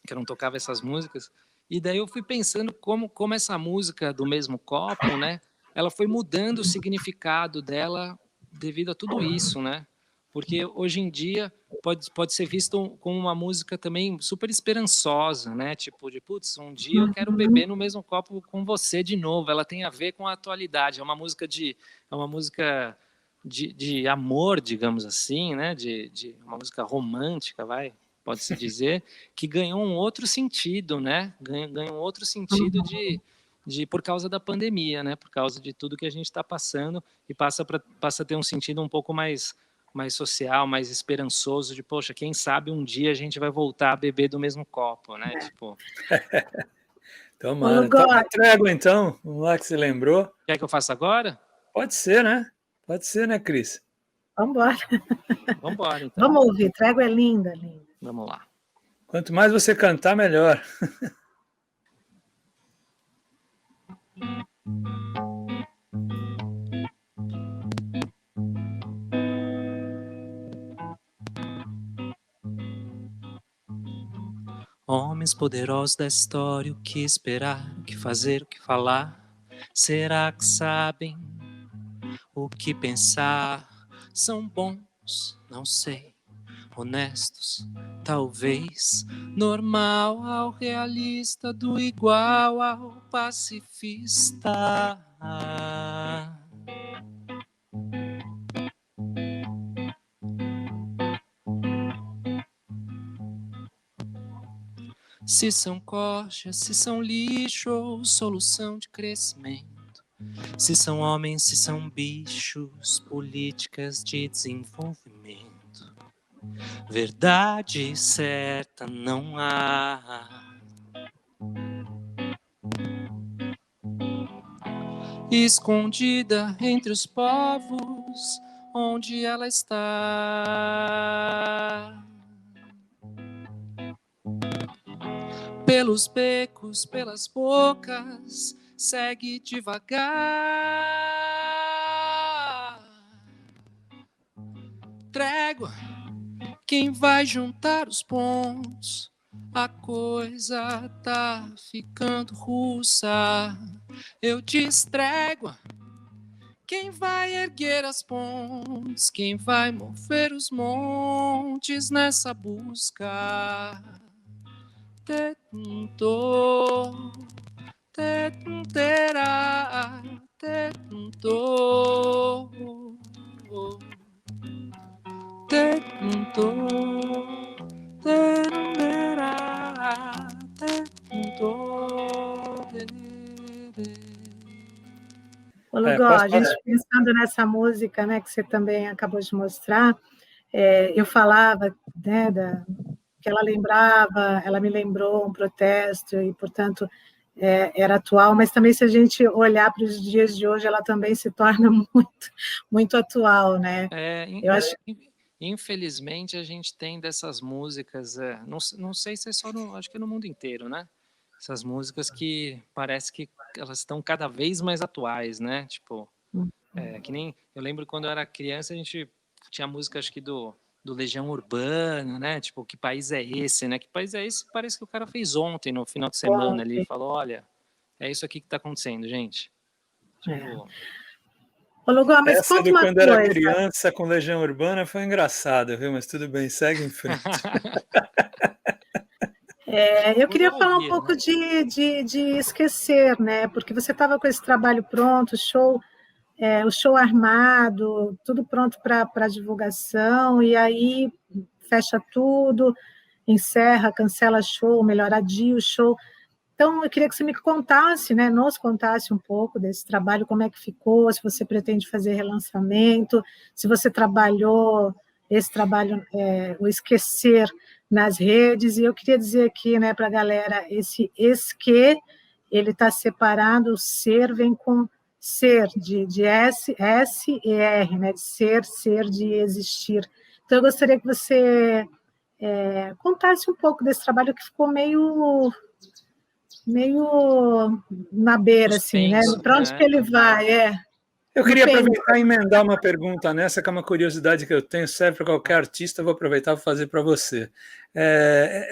que eu não tocava essas músicas. E daí eu fui pensando como essa música do mesmo copo, né? Ela foi mudando o significado dela devido a tudo isso, né? Porque hoje em dia pode ser visto como uma música também super esperançosa, né? Tipo, de putz, um dia eu quero beber no mesmo copo com você de novo. Ela tem a ver com a atualidade. É uma música de amor, digamos assim, né? De uma música romântica, pode-se dizer, que ganhou um outro sentido, né? Ganhou um outro sentido por causa da pandemia, né? Por causa de tudo que a gente está passando e passa a ter um sentido um pouco mais social, mais esperançoso de, poxa, quem sabe um dia a gente vai voltar a beber do mesmo copo, né? Tipo, Tomara. Toca a Trégua, então. Vamos lá que você lembrou. quer que eu faça agora? Pode ser, né? Pode ser, né, Cris? Vamos embora. Vamos embora, então. Vamos ouvir. Trégua é linda, linda. Vamos lá. Quanto mais você cantar, melhor. Homens poderosos da história, o que esperar, o que fazer, o que falar? Será que sabem o que pensar? São bons, não sei, honestos, talvez, normal ao realista, do igual ao pacifista. Se são coxas, se são lixo, solução de crescimento. Se são homens, se são bichos, políticas de desenvolvimento. Verdade certa não há. Escondida entre os povos, onde ela está. Pelos becos, pelas bocas, segue devagar. Trégua, quem vai juntar os pontos? A coisa tá ficando russa. Eu disse trégua, quem vai erguer as pontes? Quem vai mover os montes nessa busca? tentou, tenterá, tentou, tentou, tenterá, tentou. Ô, Lugó, a gente pensando nessa música, né, que você também acabou de mostrar, eu falava, né, que ela lembrava, ela me lembrou um protesto e, portanto, era atual, mas também se a gente olhar para os dias de hoje, ela também se torna muito, muito atual, né? Eu acho Infelizmente, a gente tem dessas músicas, não sei se é só acho que é no mundo inteiro, né? Essas músicas que parece que elas estão cada vez mais atuais, né? Tipo, que nem eu lembro quando eu era criança, a gente tinha música, acho que do Legião Urbana, né? Tipo, que país é esse, né? Que país é esse? Parece que o cara fez ontem, no final de semana ali, falou, olha, é isso aqui que tá acontecendo, gente. Tipo... Ô, Lugó, mas essa conta do uma quando coisa. era criança com Legião Urbana foi engraçada, viu? Mas tudo bem, segue em frente. Eu queria falar um pouco, né, de esquecer, né? Porque você estava com esse trabalho pronto, o show armado, tudo pronto para divulgação, e aí fecha tudo, encerra, cancela show, melhor adia o show. Então, eu queria que você me contasse, né, nos contasse um pouco desse trabalho, como é que ficou, se você pretende fazer relançamento, se você trabalhou esse trabalho, o esquecer nas redes, e eu queria dizer aqui, né, para a galera, esse esque, ele está separado, o ser vem com ser, de S e R, né, de ser, de existir. Então, eu gostaria que você contasse um pouco desse trabalho que ficou meio na beira, suspenso, assim, né? Para onde que ele vai? Eu queria aproveitar e emendar uma pergunta nessa, que é uma curiosidade que eu tenho, serve para qualquer artista, eu vou aproveitar para fazer para você.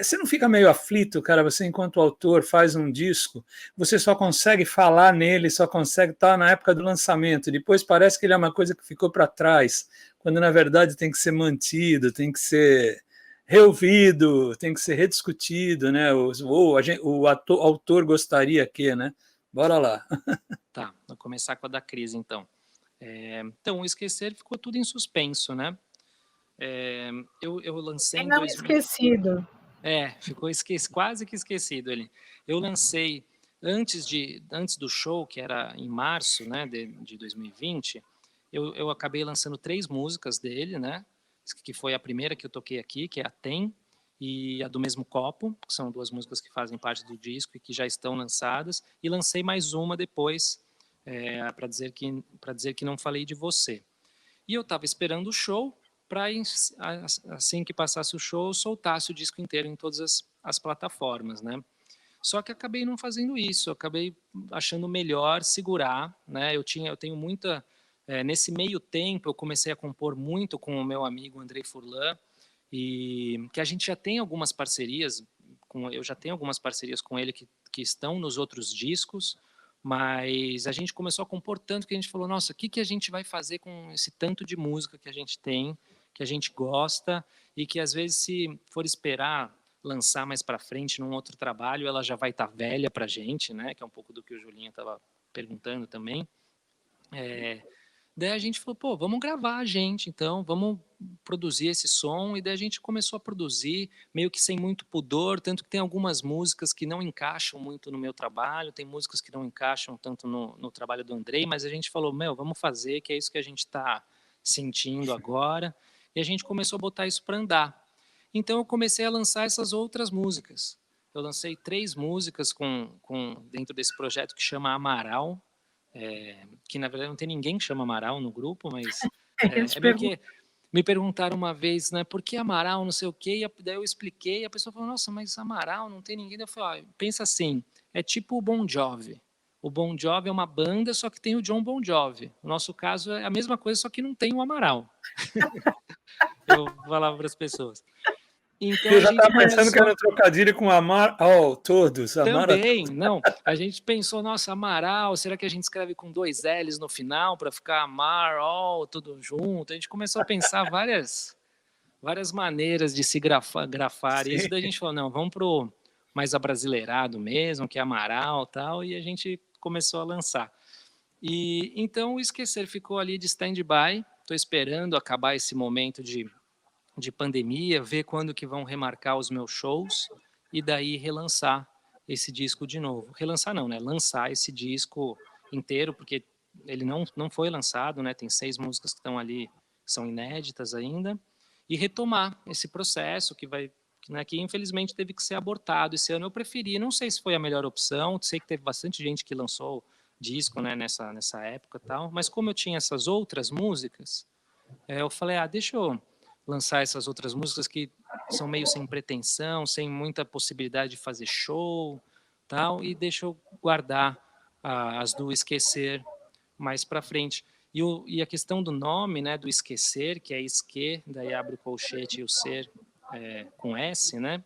Você não fica meio aflito, cara? Você, enquanto autor, faz um disco, você só consegue falar nele, só consegue estar na época do lançamento, depois parece que ele é uma coisa que ficou para trás, quando na verdade tem que ser mantido, tem que ser reouvido, tem que ser rediscutido, né? O autor gostaria que, né? Bora lá. Tá, vou começar com a da Cris, então. Então, o Esquecer ficou tudo em suspenso, né? Eu lancei em 2000... esquecido. Ficou quase que esquecido ele. Eu lancei antes do show, que era em março, né, de 2020, eu acabei lançando 3 músicas dele, né? Que foi a primeira que eu toquei aqui, que é a Tem, e a do Mesmo Copo, que são 2 músicas que fazem parte do disco e que já estão lançadas, e lancei mais uma depois, para dizer que não falei de você. E eu estava esperando o show para, assim que passasse o show, eu soltasse o disco inteiro em todas as plataformas, né? Só que acabei não fazendo isso, eu acabei achando melhor segurar, né? Eu tenho muita... nesse meio tempo, eu comecei a compor muito com o meu amigo Andrei Furlan, e que a gente já tem algumas parcerias, eu já tenho algumas parcerias com ele que estão nos outros discos, mas a gente começou a compor tanto que a gente falou, nossa, o que a gente vai fazer com esse tanto de música que a gente tem, que a gente gosta, e que às vezes se for esperar lançar mais para frente num outro trabalho, ela já vai estar velha para a gente, né? Que é um pouco do que o Julinho estava perguntando também. Daí a gente falou, pô, vamos gravar a gente, então, vamos produzir esse som, e daí a gente começou a produzir, meio que sem muito pudor, tanto que tem algumas músicas que não encaixam muito no meu trabalho, tem músicas que não encaixam tanto no trabalho do Andrei, mas a gente falou, vamos fazer, que é isso que a gente está sentindo agora, e a gente começou a botar isso para andar. Então eu comecei a lançar essas outras músicas. Eu lancei 3 músicas dentro desse projeto que chama Amaral, que na verdade não tem ninguém que chama Amaral no grupo, mas é meio que me perguntaram uma vez, né, por que Amaral, não sei o quê, e daí eu expliquei, e a pessoa falou, nossa, mas Amaral não tem ninguém. Daí eu falei, pensa assim, é tipo o Bon Jovi. O Bon Jovi é uma banda, só que tem o John Bon Jovi. No nosso caso é a mesma coisa, só que não tem o Amaral. Eu falava para as pessoas. Então, eu já estava pensando que era um trocadilho com Amaral, todos. Também, não. A gente pensou, nossa, Amaral, será que a gente escreve com 2 L's no final para ficar Amaral, tudo junto? A gente começou a pensar várias maneiras de se grafar isso. Daí a gente falou, não, vamos mais abrasileirado mesmo, que é Amaral e tal, e a gente começou a lançar. E então o Esquecer ficou ali de stand-by, estou esperando acabar esse momento de pandemia, ver quando que vão remarcar os meus shows e daí relançar esse disco de novo. Relançar não, né? Lançar esse disco inteiro, porque ele não foi lançado, né? Tem 6 músicas que estão ali, que são inéditas ainda, e retomar esse processo que vai, né, que infelizmente teve que ser abortado. Esse ano eu preferi, não sei se foi a melhor opção, sei que teve bastante gente que lançou disco, né, nessa época e tal, mas como eu tinha essas outras músicas, eu falei, deixa eu lançar essas outras músicas que são meio sem pretensão, sem muita possibilidade de fazer show, tal, e deixa eu guardar as do Esquecer mais para frente. E a questão do nome, né, do Esquecer, que é esque, daí abre o colchete e o ser com S, né,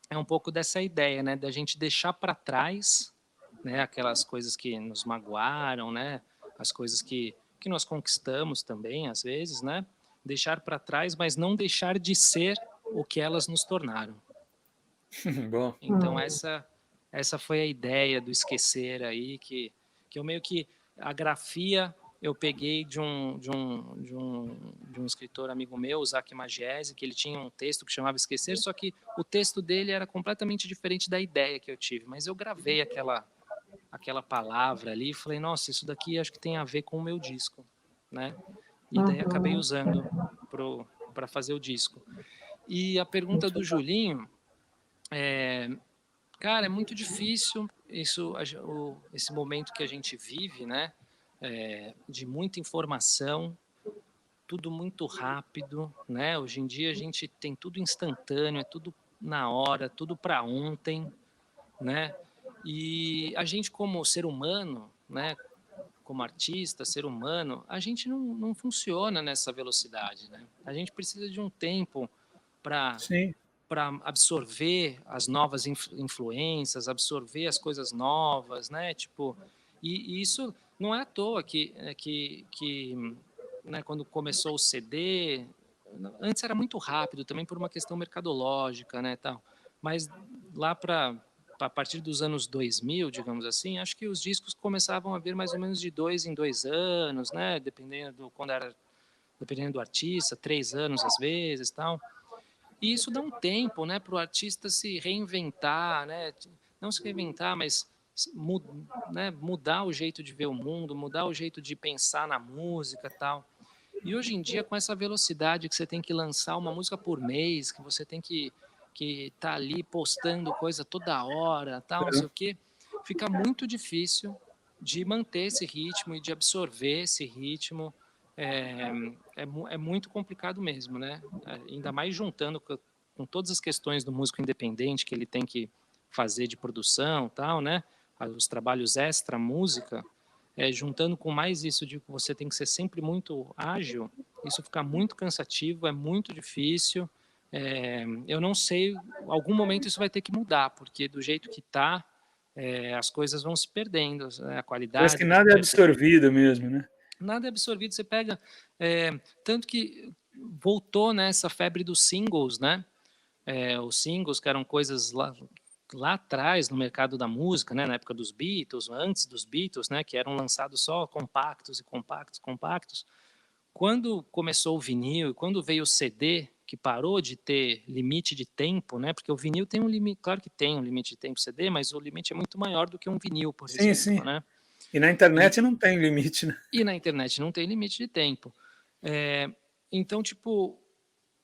é um pouco dessa ideia, né, da gente deixar para trás, né, aquelas coisas que nos magoaram, né, as coisas que nós conquistamos também, às vezes, né, deixar para trás, mas não deixar de ser o que elas nos tornaram. Bom. Então essa foi a ideia do Esquecer aí, que eu meio que a grafia eu peguei de um escritor amigo meu, o Zac Magese, que ele tinha um texto que chamava Esquecer, só que o texto dele era completamente diferente da ideia que eu tive, mas eu gravei aquela palavra ali e falei, nossa, isso daqui acho que tem a ver com o meu disco, né? E daí acabei usando para fazer o disco. E a pergunta do Julinho, cara, é muito difícil esse momento que a gente vive, né? De muita informação, tudo muito rápido, né? Hoje em dia a gente tem tudo instantâneo, é tudo na hora, tudo para ontem, né? E a gente como ser humano, né? Como artista, ser humano, a gente não funciona nessa velocidade, né? A gente precisa de um tempo para Sim. absorver as novas influências, absorver as coisas novas, né? Tipo, e isso não é à toa que né, quando começou o CD, antes era muito rápido, também por uma questão mercadológica, né, tal. Mas lá para a partir dos anos 2000, digamos assim, acho que os discos começavam a vir mais ou menos de 2 em 2 anos, né? Dependendo do artista, 3 anos às vezes, tal. E isso dá um tempo, né, para o artista se reinventar, né? Não se reinventar, mas mudar o jeito de ver o mundo, mudar o jeito de pensar na música, tal. E hoje em dia, com essa velocidade que você tem que lançar uma música por mês, que você tem que tá ali postando coisa toda hora, tal, não sei o quê, fica muito difícil de manter esse ritmo e de absorver esse ritmo. É muito complicado mesmo, né? Ainda mais juntando com todas as questões do músico independente que ele tem que fazer de produção, tal, né? Os trabalhos extra música, juntando com mais isso de que você tem que ser sempre muito ágil, isso fica muito cansativo, é muito difícil. Eu não sei, algum momento isso vai ter que mudar, porque do jeito que está, as coisas vão se perdendo, a Parece que qualidade vai se nada é perdendo. absorvido mesmo, né? Nada é absorvido, você pega, tanto que voltou nessa febre dos singles, né? Os singles que eram coisas lá atrás no mercado da música, né, na época dos Beatles, antes dos Beatles, né, que eram lançados só compactos e compactos. Quando começou o vinil, quando veio o CD, que parou de ter limite de tempo, né, porque o vinil tem um limite, claro que tem um limite de tempo CD, mas o limite é muito maior do que um vinil, por Sim, exemplo, sim. né? E na internet não tem limite, né? E na internet não tem limite de tempo. Então, tipo,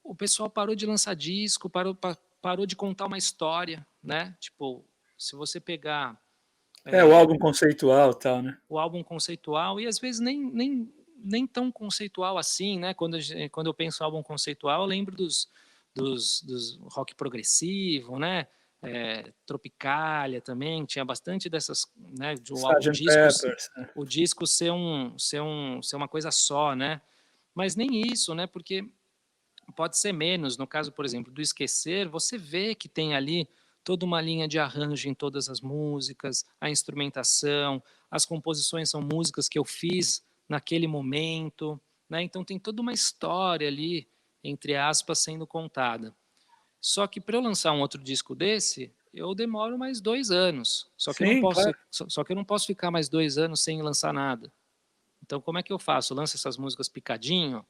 o pessoal parou de lançar disco, parou de contar uma história, né? Tipo, se você pegar O álbum conceitual e tal, né? o álbum conceitual, e às vezes nem tão conceitual assim, né? Quando eu penso em álbum conceitual, eu lembro dos rock progressivo, né? Tropicália também, tinha bastante dessas, né? Sgt. Peppers. O disco ser uma coisa só, né? Mas nem isso, né? Porque pode ser menos. No caso, por exemplo, do Esquecer, você vê que tem ali toda uma linha de arranjo em todas as músicas, a instrumentação, as composições são músicas que eu fiz naquele momento, né? Então tem toda uma história ali, entre aspas, sendo contada. Só que para eu lançar um outro disco desse, eu demoro mais 2 anos. Só que eu não Sim, posso, claro. só que eu não posso ficar mais 2 anos sem lançar nada. Então, como é que eu faço? Eu lanço essas músicas picadinho,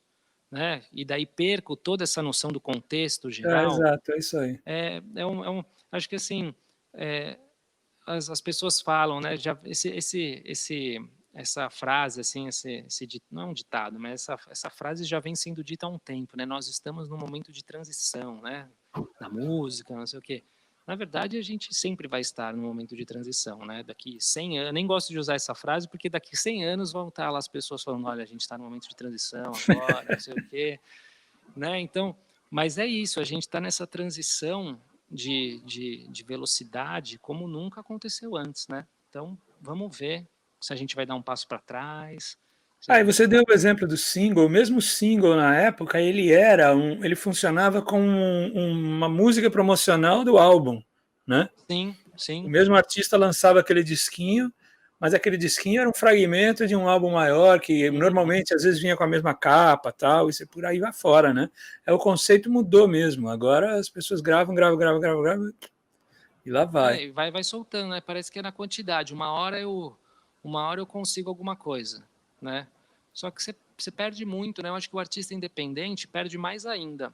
né? E daí perco toda essa noção do contexto geral. Exato, é isso aí. Acho que assim, as pessoas falam, né? Já essa frase, assim, não é um ditado, mas essa frase já vem sendo dita há um tempo, né? Nós estamos num momento de transição, né? Da música, não sei o quê. Na verdade, a gente sempre vai estar num momento de transição, né? Daqui 100 anos, nem gosto de usar essa frase, porque daqui 100 anos vão estar lá as pessoas falando, olha, a gente está num momento de transição agora, não sei o quê, né? Então, mas é isso, a gente está nessa transição de velocidade como nunca aconteceu antes, né? Então, vamos ver se a gente vai dar um passo para trás, se a Ah, e gente você vai... deu o exemplo do single. Mesmo o single na época, ele funcionava como uma música promocional do álbum, né? Sim, O sim, mesmo artista lançava aquele disquinho, mas aquele disquinho era um fragmento de um álbum maior que uhum. normalmente às vezes vinha com a mesma capa, tal, e você por aí vai fora, né? O conceito mudou mesmo. Agora as pessoas gravam e lá vai. E vai soltando, né? Parece que é na quantidade. Uma hora eu consigo alguma coisa, né? Só que você perde muito, né? Eu acho que o artista independente perde mais ainda.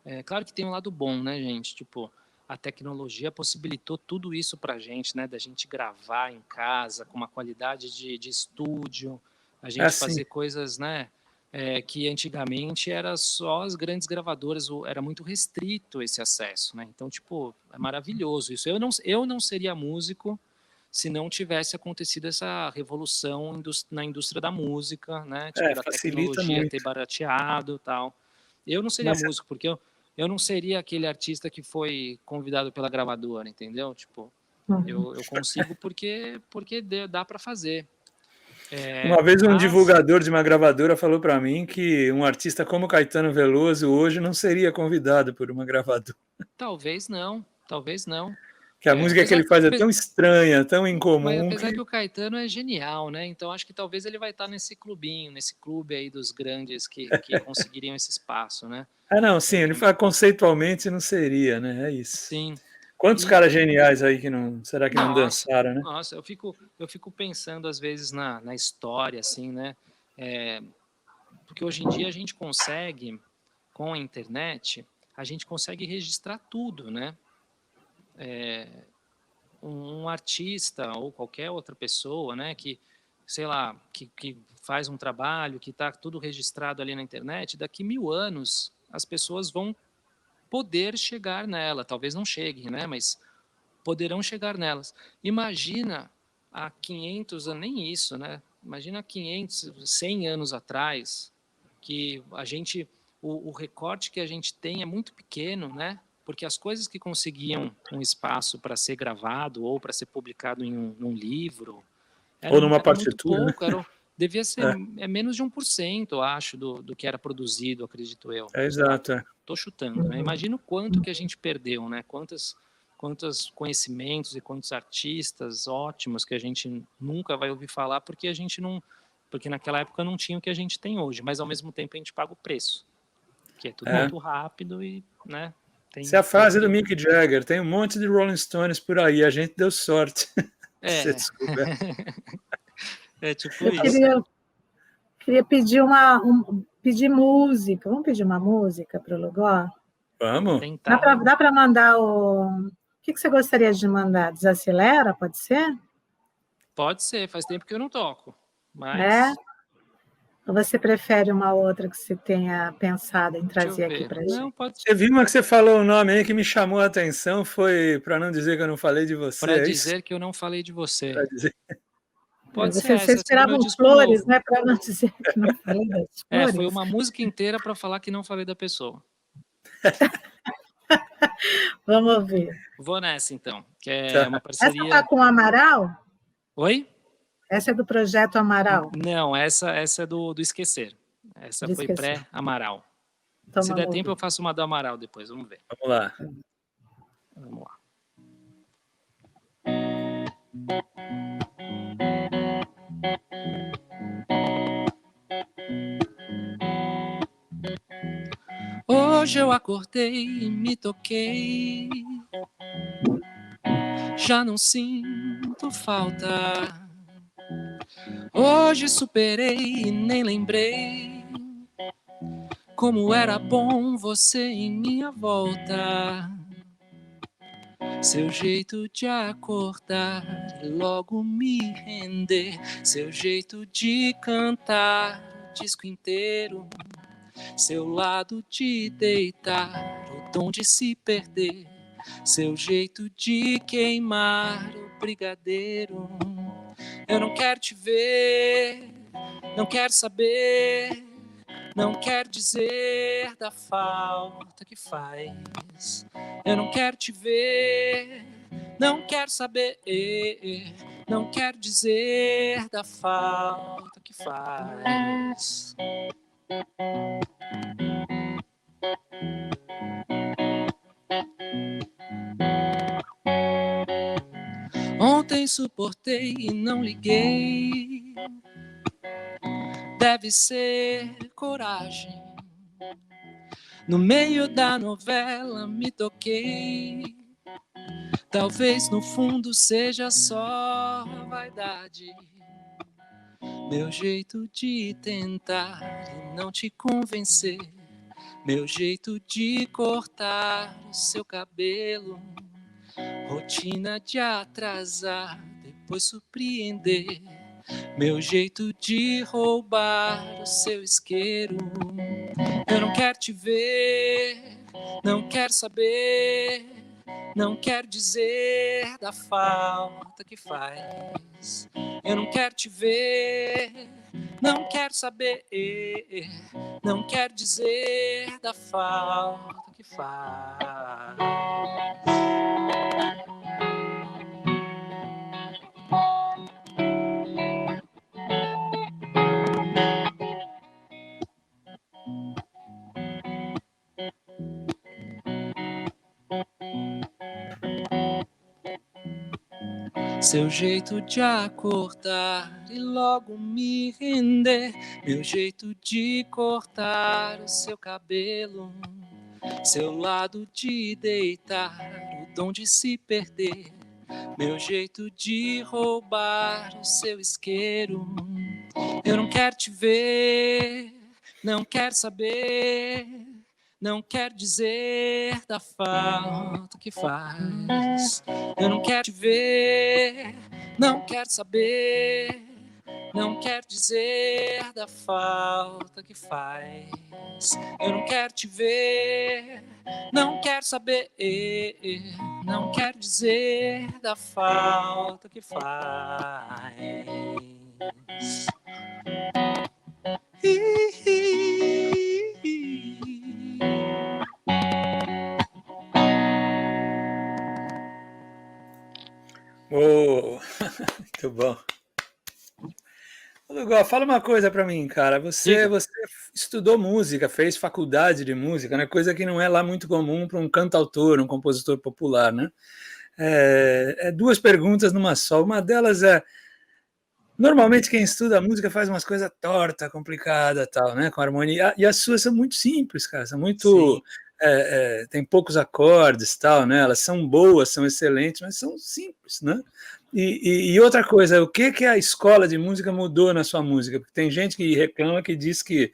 É claro que tem um lado bom, né, gente? Tipo, a tecnologia possibilitou tudo isso pra gente, né? Da gente gravar em casa com uma qualidade de estúdio, a É gente assim. fazer coisas, né? Que antigamente era só as grandes gravadoras, era muito restrito esse acesso, né? Então, tipo, é maravilhoso isso. Eu não seria músico se não tivesse acontecido essa revolução na indústria da música, né? Tipo, da Facilita tecnologia ter muito. barateado e tal. Eu não seria Mas músico, porque eu não seria aquele artista que foi convidado pela gravadora, entendeu? Tipo, Uhum. eu consigo porque dá para fazer. uma vez um Mas divulgador de uma gravadora falou para mim que um artista como Caetano Veloso hoje não seria convidado por uma gravadora, talvez não, talvez não. que a música que ele faz é tão estranha, tão Mas incomum apesar que que o Caetano é genial, né? Então acho que talvez ele vai estar nesse clubinho, nesse clube aí dos grandes que conseguiriam esse espaço, né? não, sim, ele fala conceitualmente não seria, né? É isso. Sim. Quantos E caras geniais aí que não, será que não nossa, dançaram, né? nossa, eu fico pensando às vezes na história, assim, né? É, porque hoje em dia a gente consegue, com a internet, a gente consegue registrar tudo, né? Um artista ou qualquer outra pessoa, né, que, sei lá, que faz um trabalho, que está tudo registrado ali na internet, daqui 1000 anos as pessoas vão poder chegar nela, talvez não cheguem, né, mas poderão chegar nelas. Imagina há 500 anos, nem isso, né? Imagina 500, 100 anos atrás, que o recorte que a gente tem é muito pequeno, né? Porque as coisas que conseguiam um espaço para ser gravado ou para ser publicado num livro Ou era, numa era muito partitura, né? pouco, devia ser É, menos de 1%, eu acho, do que era produzido, acredito eu. Sei lá, exato. tô chutando, né? Uhum. Imagina o quanto que a gente perdeu, né? Quantos conhecimentos e quantos artistas ótimos que a gente nunca vai ouvir falar porque a gente não, porque naquela época não tinha o que a gente tem hoje, mas ao mesmo tempo a gente paga o preço, que é tudo É. muito rápido e, né? Essa é Tem a coisa fase do que Mick Jagger. Tem um monte de Rolling Stones por aí. A gente deu sorte de ser é, descoberto. é tipo Eu isso. queria pedir música. Vamos pedir uma música para o Lugó? Vamos Vamos? tentar. Dá para mandar o que você gostaria de mandar? Desacelera, pode ser? Pode ser, faz tempo que eu não toco, É? mas Ou você prefere uma outra que você tenha pensado em deixa eu trazer aqui ver. para a Não, gente? pode. Você viu uma que você falou o nome aí que me chamou a atenção, foi para não dizer que eu não falei de você, Para é isso? dizer que eu não falei de você. Para dizer. Pode ser Você essa é do meu esperavam disco flores, novo. né? Para não dizer que não falei das Foi flores. uma música inteira para falar que não falei da pessoa. Vamos ver. Vou nessa então, que é Tá. uma Essa está parceria. com o Amaral? Oi? Essa é do projeto Amaral. Não, essa é do Esquecer. Essa De foi esquecer. pré-Amaral. Então Se der vamos tempo, ouvir. eu faço uma do Amaral depois, vamos ver. Vamos lá. Vamos lá. Hoje eu acordei e me toquei já não sinto falta. Hoje superei e nem lembrei como era bom você em minha volta. Seu jeito de acordar e logo me render, seu jeito de cantar o disco inteiro, seu lado de deitar, o dom de se perder, seu jeito de queimar o brigadeiro. Eu não quero te ver, não quero saber, não quero dizer da falta que faz. Eu não quero te ver, não quero saber, não quero dizer da falta que faz. Ontem suportei e não liguei. Deve ser coragem. No meio da novela me toquei. Talvez no fundo seja só vaidade. Meu jeito de tentar e não te convencer. Meu jeito de cortar o seu cabelo. Rotina de atrasar, depois surpreender. Meu jeito de roubar o seu isqueiro. Eu não quero te ver, não quero saber, não quero dizer da falta que faz. Eu não quero te ver, não quero saber, não quero dizer da falta que faz. Seu jeito de acordar e logo me render. Meu jeito de cortar o seu cabelo. Seu lado de deitar, o dom de se perder. Meu jeito de roubar o seu isqueiro. Eu não quero te ver, não quero saber, não quero dizer da falta que faz. Eu não quero te ver, não quero saber, não quero dizer da falta que faz. Eu não quero te ver, não quero saber, não quero dizer da falta que faz. Oh, muito bom. Lugol, fala uma coisa para mim, cara. Você estudou música, fez faculdade de música, né? Coisa que não é lá muito comum para um cantautor, um compositor popular, né? Duas perguntas numa só. Uma delas é: normalmente quem estuda música faz umas coisas torta, complicada, tal, né? Com harmonia. E as suas são muito simples, cara. São muito tem poucos acordes, tal, né? Elas são boas, são excelentes, mas são simples, né? E outra coisa, o que a escola de música mudou na sua música? Porque tem gente que reclama, que diz que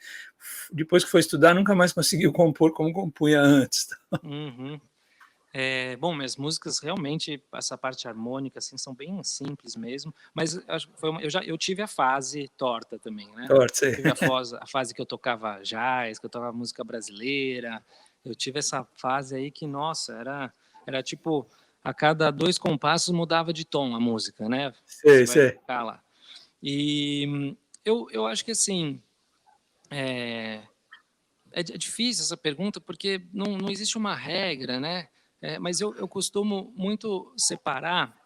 depois que foi estudar nunca mais conseguiu compor como compunha antes. Uhum. Bom, minhas músicas realmente, essa parte harmônica, assim, são bem simples mesmo, mas eu tive a fase torta também, né? Torta, tive a fase que eu tocava jazz, que eu tocava música brasileira, eu tive essa fase aí que, nossa, era tipo, a cada 2 compassos mudava de tom a música, né? Sei, Você vai tocar lá. E eu acho que, assim, é difícil essa pergunta, porque não existe uma regra, né? Mas eu costumo muito separar.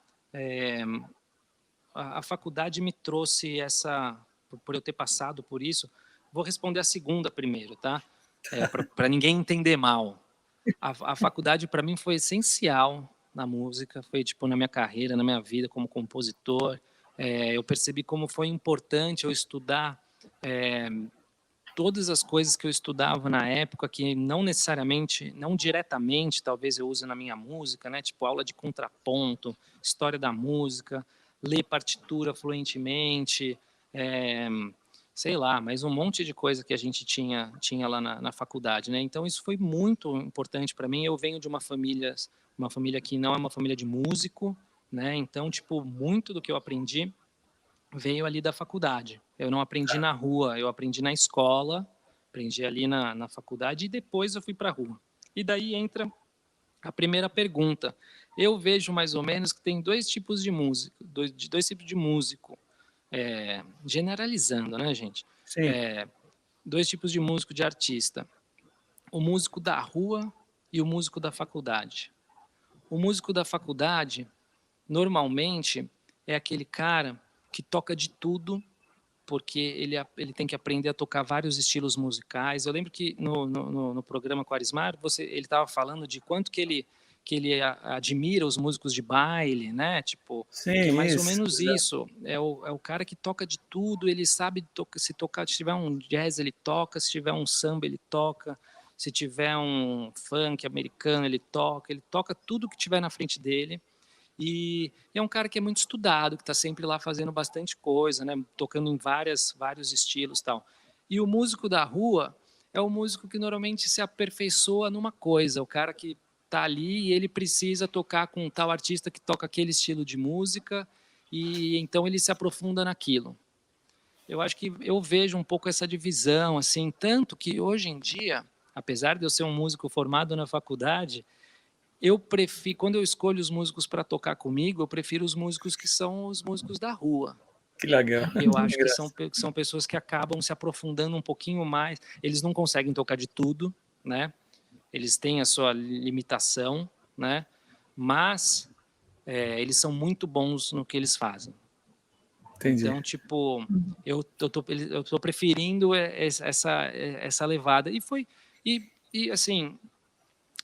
A faculdade me trouxe essa, por eu ter passado por isso. Vou responder a segunda primeiro, tá? Para ninguém entender mal. A faculdade para mim foi essencial na música, foi tipo na minha carreira, na minha vida como compositor. Eu percebi como foi importante eu estudar todas as coisas que eu estudava na época, que não necessariamente, não diretamente, talvez eu use na minha música, né? Tipo aula de contraponto, história da música, ler partitura fluentemente, sei lá, mas um monte de coisa que a gente tinha lá na faculdade, né? Então isso foi muito importante para mim. Eu venho de uma família que não é uma família de músico, né? Então, tipo, muito do que eu aprendi veio ali da faculdade. Eu não aprendi na rua, eu aprendi na escola, aprendi ali na faculdade e depois eu fui para a rua. E daí entra a primeira pergunta. Eu vejo mais ou menos que tem dois tipos de música, dois tipos de músico, generalizando, né, gente? Sim. Dois tipos de músico, de artista. O músico da rua e o músico da faculdade. O músico da faculdade, normalmente, é aquele cara que toca de tudo, porque ele tem que aprender a tocar vários estilos musicais. Eu lembro que no programa com o Arismar, ele estava falando de quanto que ele admira os músicos de baile, né? Tipo, Sim, que é mais ou isso, menos exato. isso. É o cara que toca de tudo, ele sabe se tiver um jazz, ele toca, se tiver um samba, ele toca, se tiver um funk americano, ele toca tudo que tiver na frente dele. E é um cara que é muito estudado, que está sempre lá fazendo bastante coisa, né? Tocando em vários estilos e tal. E o músico da rua é o músico que normalmente se aperfeiçoa numa coisa, o cara que está ali e ele precisa tocar com um tal artista que toca aquele estilo de música e então ele se aprofunda naquilo. Eu acho que eu vejo um pouco essa divisão, assim, tanto que hoje em dia, apesar de eu ser um músico formado na faculdade, eu prefiro, quando eu escolho os músicos para tocar comigo, eu prefiro os músicos que são os músicos da rua. Que legal. Eu acho que Engraçado. são pessoas que acabam se aprofundando um pouquinho mais. Eles não conseguem tocar de tudo, né? Eles têm a sua limitação, né? Mas eles são muito bons no que eles fazem. Entendi. Então, tipo, eu tô preferindo essa levada. E assim,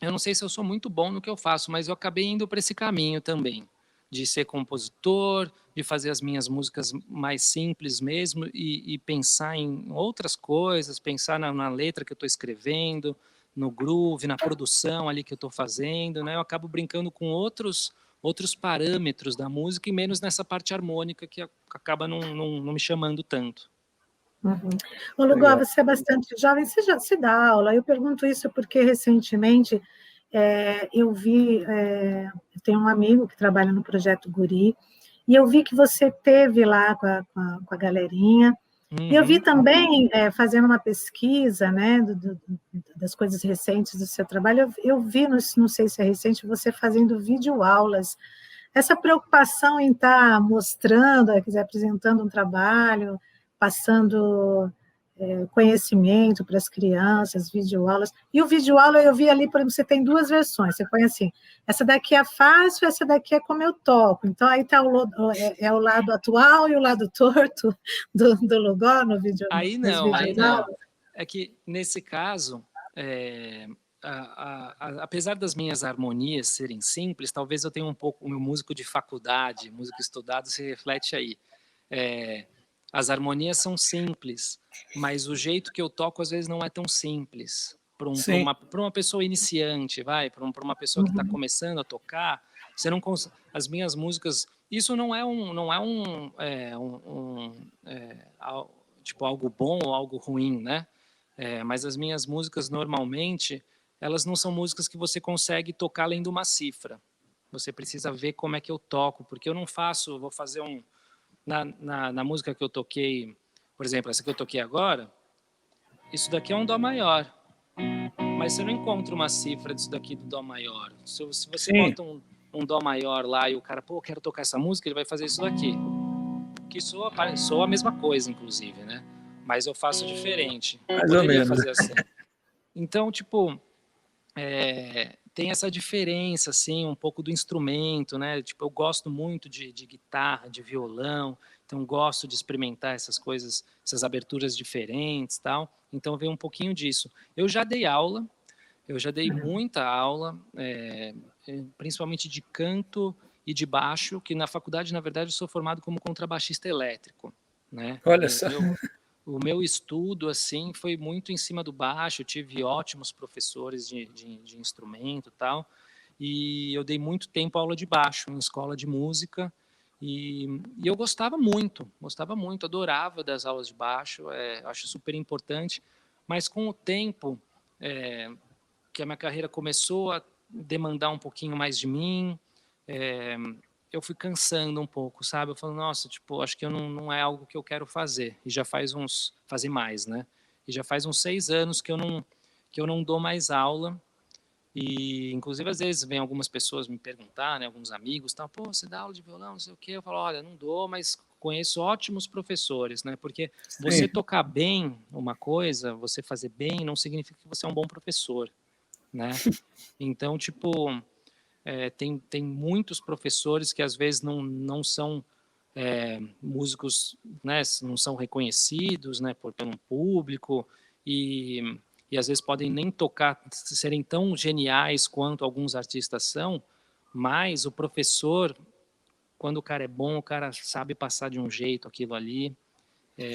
eu não sei se eu sou muito bom no que eu faço, mas eu acabei indo para esse caminho também, de ser compositor, de fazer as minhas músicas mais simples mesmo e pensar em outras coisas, pensar na letra que eu estou escrevendo, no groove, na produção ali que eu estou fazendo, né? Eu acabo brincando com outros parâmetros da música e menos nessa parte harmônica que acaba não me chamando tanto. Uhum. Ô, Lugó, você é bastante jovem, você já se dá aula. Eu pergunto isso porque recentemente eu tenho um amigo que trabalha no Projeto Guri, e eu vi que você teve lá com a galerinha, e eu vi também, fazendo uma pesquisa, né, das coisas recentes do seu trabalho, eu vi, não sei se é recente, você fazendo videoaulas. Essa preocupação em estar mostrando, quer dizer, apresentando um trabalho, passando conhecimento para as crianças, videoaulas. E o videoaula eu vi ali, por exemplo, você tem duas versões. Você põe assim, essa daqui é fácil, essa daqui é como eu toco. Então, aí está o lado atual e o lado torto do Lugó no vídeo. Aí não. É que, nesse caso, apesar das minhas harmonias serem simples, talvez eu tenha um pouco, o meu músico de faculdade, músico estudado, se reflete aí. As harmonias são simples, mas o jeito que eu toco às vezes não é tão simples. Para uma pessoa iniciante, para uma pessoa que está começando a tocar, você não consegue. As minhas músicas, isso não é tipo algo bom ou algo ruim, né? Mas as minhas músicas normalmente elas não são músicas que você consegue tocar além de uma cifra. Você precisa ver como é que eu toco, porque eu não faço, vou fazer na música que eu toquei, por exemplo, essa que eu toquei agora, isso daqui é um dó maior, mas você não encontra uma cifra disso daqui do dó maior. Se você bota um dó maior lá e o cara, pô, quero tocar essa música, ele vai fazer isso daqui, que soa a mesma coisa, inclusive, né? Mas eu faço diferente. Mais ou menos. Fazer assim. Então, tipo, tem essa diferença, assim, um pouco do instrumento, né? Tipo, eu gosto muito de guitarra, de violão, então gosto de experimentar essas coisas, essas aberturas diferentes, tal. Então vem um pouquinho disso. Eu já dei aula, muita aula, principalmente de canto e de baixo, que na faculdade, na verdade, eu sou formado como contrabaixista elétrico, né? Olha só. o meu estudo assim foi muito em cima do baixo. Eu tive ótimos professores de instrumento e tal, e eu dei muito tempo aula de baixo em escola de música, e eu gostava muito, adorava das aulas de baixo, acho super importante, mas com o tempo que a minha carreira começou a demandar um pouquinho mais de mim, é, eu fui cansando um pouco, sabe? Eu falo, nossa, tipo, acho que eu não é algo que eu quero fazer. E já faz fazer mais, né? E já faz uns 6 anos que eu não dou mais aula. E, inclusive, às vezes vem algumas pessoas me perguntar, né? Alguns amigos, tal, pô, você dá aula de violão, não sei o quê. Eu falo, olha, não dou, mas conheço ótimos professores, né? Porque você Sim. tocar bem uma coisa, você fazer bem, não significa que você é um bom professor, né? Então, tipo, tem muitos professores que às vezes não são músicos, né, não são reconhecidos, né, pelo público, e às vezes podem nem tocar, serem tão geniais quanto alguns artistas são, mas o professor, quando o cara é bom, o cara sabe passar de um jeito aquilo ali,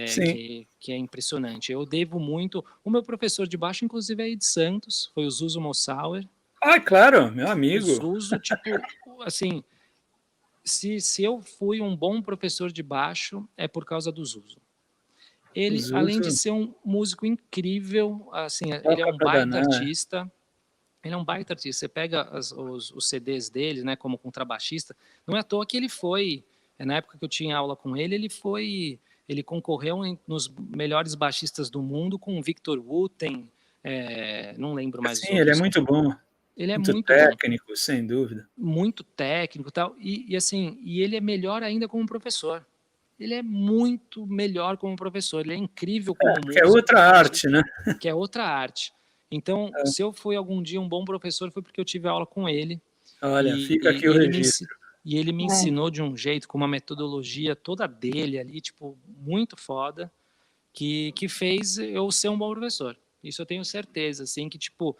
Sim. que é impressionante. Eu devo muito. O meu professor de baixo, inclusive, é aí de Santos, foi o Zuzo Mossauer. Ah, claro, meu O amigo. Zuzo, tipo, assim, se eu fui um bom professor de baixo, é por causa do Zuzo. Ele, Os além de uso ser um músico incrível, assim, ele é toca um pra baita danar. artista. Ele é um baita artista. Você pega os CDs dele, né, como contrabaixista. Não é à toa que ele foi, na época que eu tinha aula com ele, ele concorreu nos melhores baixistas do mundo com o Victor Wooten, não lembro mais os Sim, ele é outros. muito bom, Ele é muito muito bom, técnico, sem dúvida. muito técnico e tal, e assim, e ele é melhor ainda como professor. Ele é muito melhor como professor, ele é incrível como Que é músico, outra arte, né? que é outra arte. Então, se eu fui algum dia um bom professor, foi porque eu tive aula com ele, Olha, e, fica aqui e, o e ele me, registro. e ele me É. ensinou de um jeito, com uma metodologia toda dele ali, tipo, muito foda, que fez eu ser um bom professor. Isso eu tenho certeza, assim, que, tipo,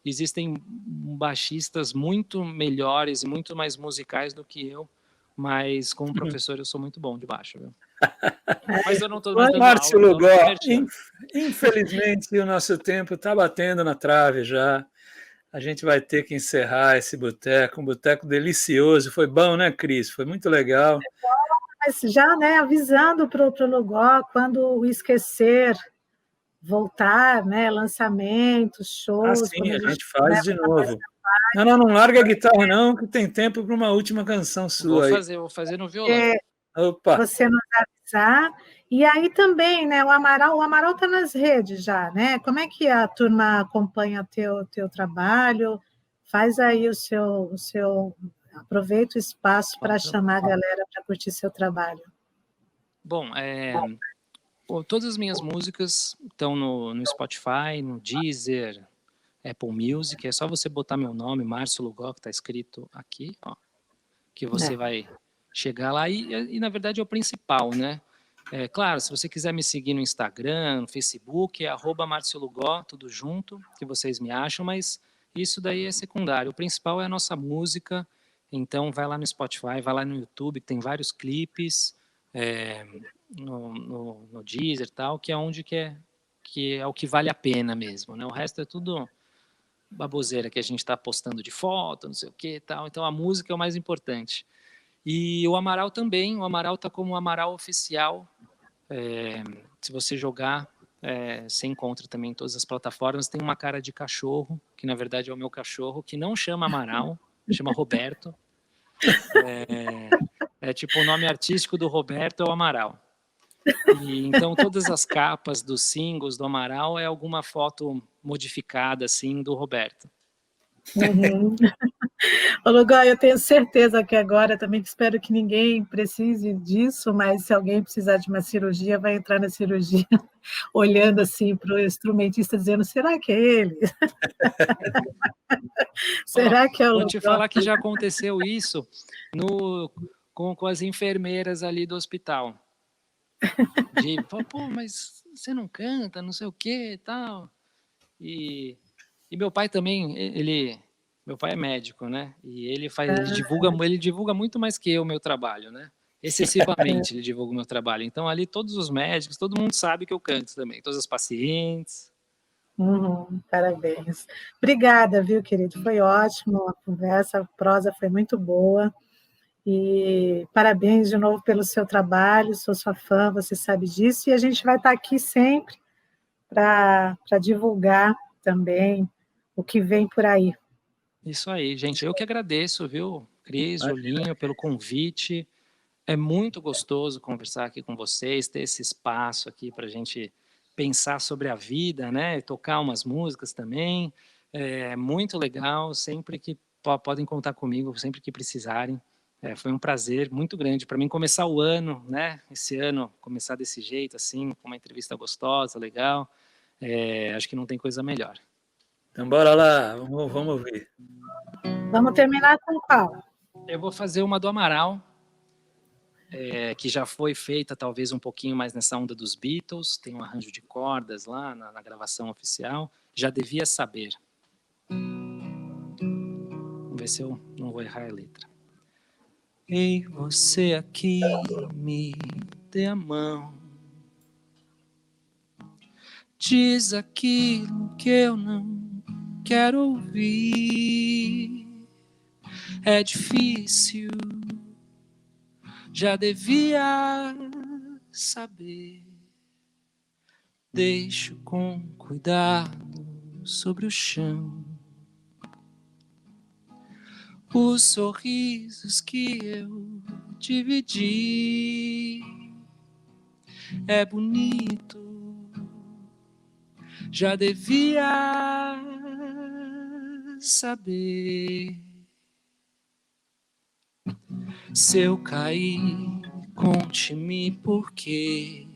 existem baixistas muito melhores e muito mais musicais do que eu, mas como professor eu sou muito bom de baixo, viu? Mas eu não estou mais dando Márcio aula, então não é Lugó, merchan. infelizmente o nosso tempo está batendo na trave já. A gente vai ter que encerrar esse boteco, um boteco delicioso. Foi bom, né, Cris? Foi muito legal. Mas já, né, avisando para o Lugó, quando o Esquecer voltar, né, lançamentos, Ah, shows, sim, quando a a gente gente puder faz de botar mais novo. Não, não, não larga a guitarra, não, que tem tempo para uma última canção sua aí. Vou fazer no violão. é, Opa! você nos avisar. E aí também, né, o Amaral está nas redes já, né? Como é que a turma acompanha teu trabalho? Faz aí aproveita o espaço para Pode. chamar a galera para curtir seu trabalho. Bom, todas as minhas músicas estão no Spotify, no Deezer, Apple Music. É só você botar meu nome, Márcio Lugó, que está escrito aqui, ó, que você vai chegar lá. E, na verdade, é o principal, né? Claro, se você quiser me seguir no Instagram, no Facebook, é @MárcioLugó, tudo junto, que vocês me acham, mas isso daí é secundário. O principal é a nossa música, então vai lá no Spotify, vai lá no YouTube, que tem vários clipes, no Deezer e tal, que é onde que é o que vale a pena mesmo, né? O resto é tudo baboseira que a gente está postando de foto, não sei o que e tal. Então a música é o mais importante. E o Amaral também, o Amaral está como o Amaral Oficial. Se você jogar, você encontra também em todas as plataformas. Tem uma cara de cachorro, que na verdade é o meu cachorro, que não chama Amaral, chama Roberto. Tipo o nome artístico do Roberto é o Amaral. E então todas as capas dos singles do Amaral é alguma foto modificada assim do Roberto. Uhum. Ô, Lugó, eu tenho certeza que agora também espero que ninguém precise disso, mas se alguém precisar de uma cirurgia, vai entrar na cirurgia olhando assim para o instrumentista, dizendo: será que é ele? Será que é o Vou te Lugó? falar que já aconteceu isso com as enfermeiras ali do hospital. Pô, mas você não canta, não sei o que e tal. E meu pai também, meu pai é médico, né? E ele divulga muito mais que eu o meu trabalho, né? excessivamente divulgo meu trabalho. Então, ali, todos os médicos, todo mundo sabe que eu canto também, todas as pacientes. Parabéns. Obrigada, viu, querido? Foi ótimo a conversa, a prosa foi muito boa. E parabéns de novo pelo seu trabalho, sou sua fã, você sabe disso, e a gente vai estar aqui sempre para divulgar também o que vem por aí. Isso aí, gente. Eu que agradeço, viu, Cris, Julinho, pelo convite. É muito gostoso conversar aqui com vocês, ter esse espaço aqui para a gente pensar sobre a vida, né? Tocar umas músicas também. É muito legal. Sempre que podem contar comigo, sempre que precisarem. Foi um prazer muito grande para mim começar o ano, né? Esse ano começar desse jeito, assim, com uma entrevista gostosa, legal. Acho que não tem coisa melhor. Então, bora lá, vamos ouvir. Vamos terminar com qual? Eu vou fazer uma do Amaral, que já foi feita talvez um pouquinho mais nessa onda dos Beatles, tem um arranjo de cordas lá na gravação oficial, Já Devia Saber. Vamos ver se eu não vou errar a letra. Ei, você aqui, me dê a mão, diz aquilo que eu não quero ouvir, é difícil, já devia saber. Deixo com cuidado sobre o chão os sorrisos que eu dividi. É bonito, já devia saber. Se eu cair, conte-me por quê.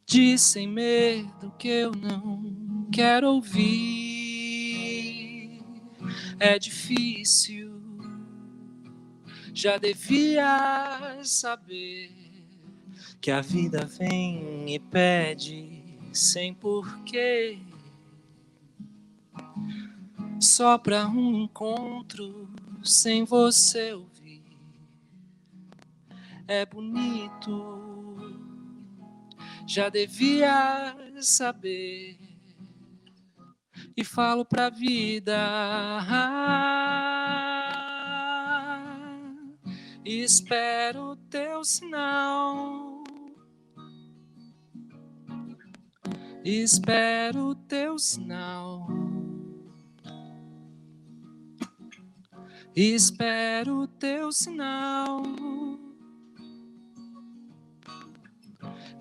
Diz sem medo que eu não quero ouvir. É difícil, já devia saber que a vida vem e pede sem porquê. Só pra um encontro sem você ouvir. É bonito, já devia saber. E falo pra vida, espero teu sinal. Espero teu sinal. Espero teu sinal.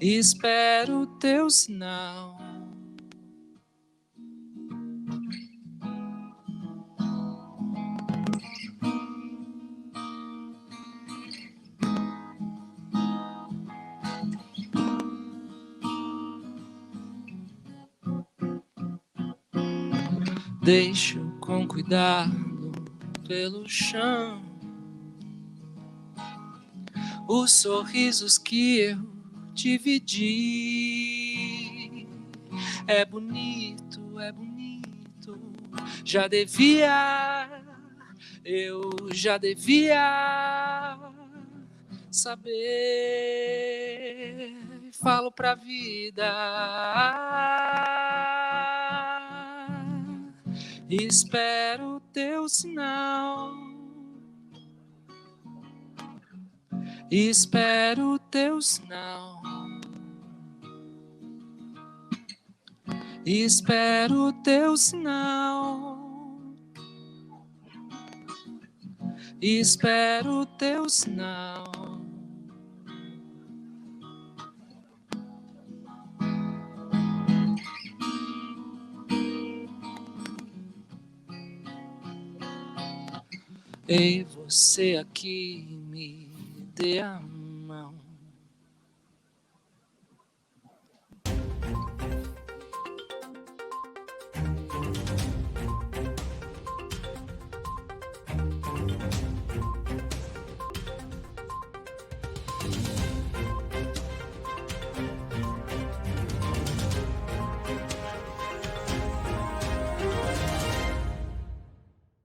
Espero teu sinal. Deixo com cuidado pelo chão os sorrisos que eu dividi. É bonito, já devia, eu já devia saber. Falo pra vida, espero teu sinal. Espero teu sinal. Espero teu sinal. Espero teu sinal. Ei, você aqui, me dê a mão.